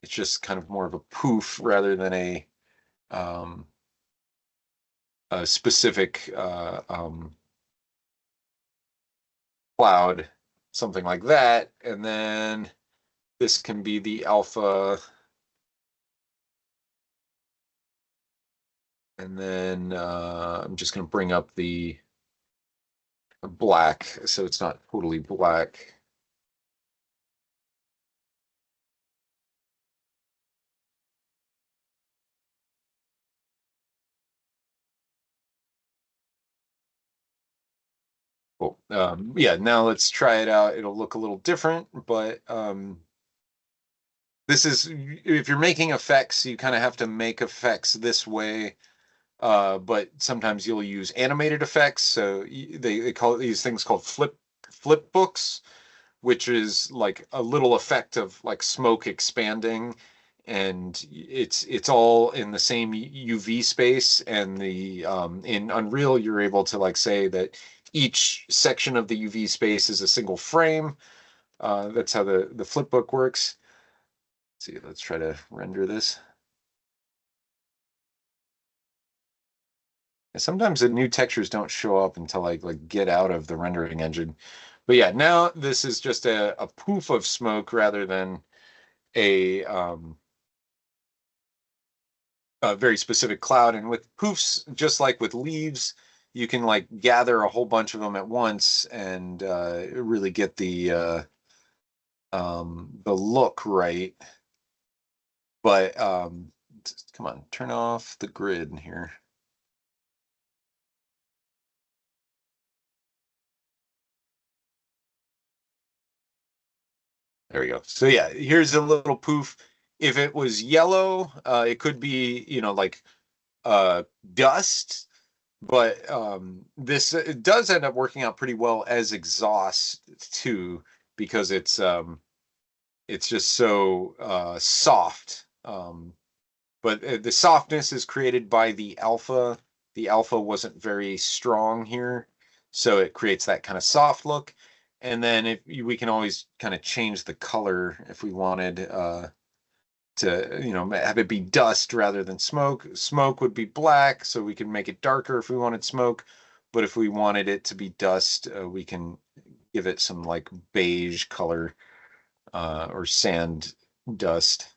it's just kind of more of a poof rather than um, a specific cloud, something like that. And then this can be the alpha. And then I'm just going to bring up the black so it's not totally black. Cool. Yeah, now let's try it out. It'll look a little different, but this is, if you're making effects, you kind of have to make effects this way. But sometimes you'll use animated effects. So they call it these things called flip books, which is like a little effect of like smoke expanding, and it's all in the same UV space. And the in Unreal, you're able to like say that each section of the UV space is a single frame. That's how the flipbook works. Let's see, let's try to render this. And sometimes the new textures don't show up until I like get out of the rendering engine. But yeah, now this is just a poof of smoke rather than a a very specific cloud. And with poofs, just like with leaves, you can like gather a whole bunch of them at once and really get the look right. But come on, turn off the grid here. There we go. So yeah, here's a little poof. If it was yellow, it could be, like dust, but this it does end up working out pretty well as exhaust too, because it's just so soft. But the softness is created by the alpha. The alpha wasn't very strong here, so it creates that kind of soft look. And then we can always kind of change the color if we wanted to, have it be dust rather than smoke. Smoke would be black, so we can make it darker if we wanted smoke. But if we wanted it to be dust, we can give it some like beige color or sand dust.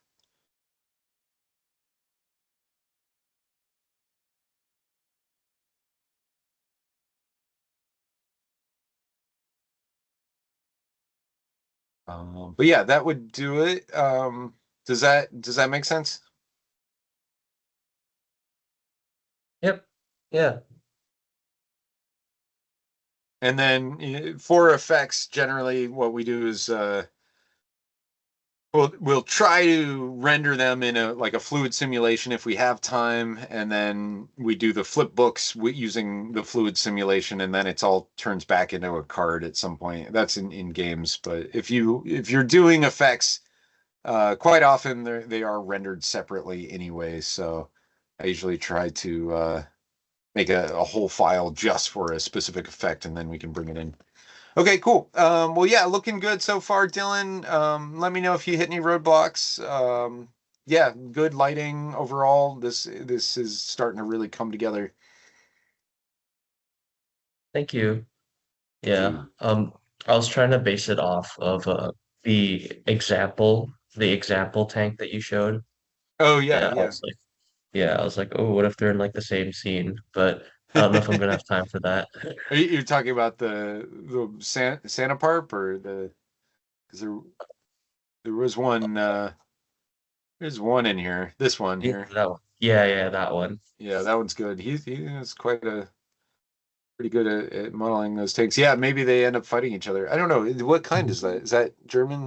But yeah, that would do it. Does that make sense? Yep. Yeah. And then for effects, generally what we do is we'll try to render them in a fluid simulation if we have time, and then we do the flip books using the fluid simulation, and then it's all turns back into a card at some point. That's in games, but if you're doing effects, quite often they are rendered separately anyway. So I usually try to make a whole file just for a specific effect, and then we can bring it in. Okay, cool. Well, yeah, looking good so far, Dylan. Let me know if you hit any roadblocks. Yeah, good lighting overall. This is starting to really come together. Thank you. Thank Yeah. you. I was trying to base it off of the example tank that you showed. Oh yeah, And yeah. I was like, oh, what if they're in like the same scene? But I don't know if I'm gonna have time for that. You're talking about the Santa Parp or because there was one there's one in here. This one Yeah, here. that one. Yeah, that one. Yeah, that one's good. He is pretty good at modeling those tanks. Yeah, maybe they end up fighting each other. I don't know. What kind is that? Is that German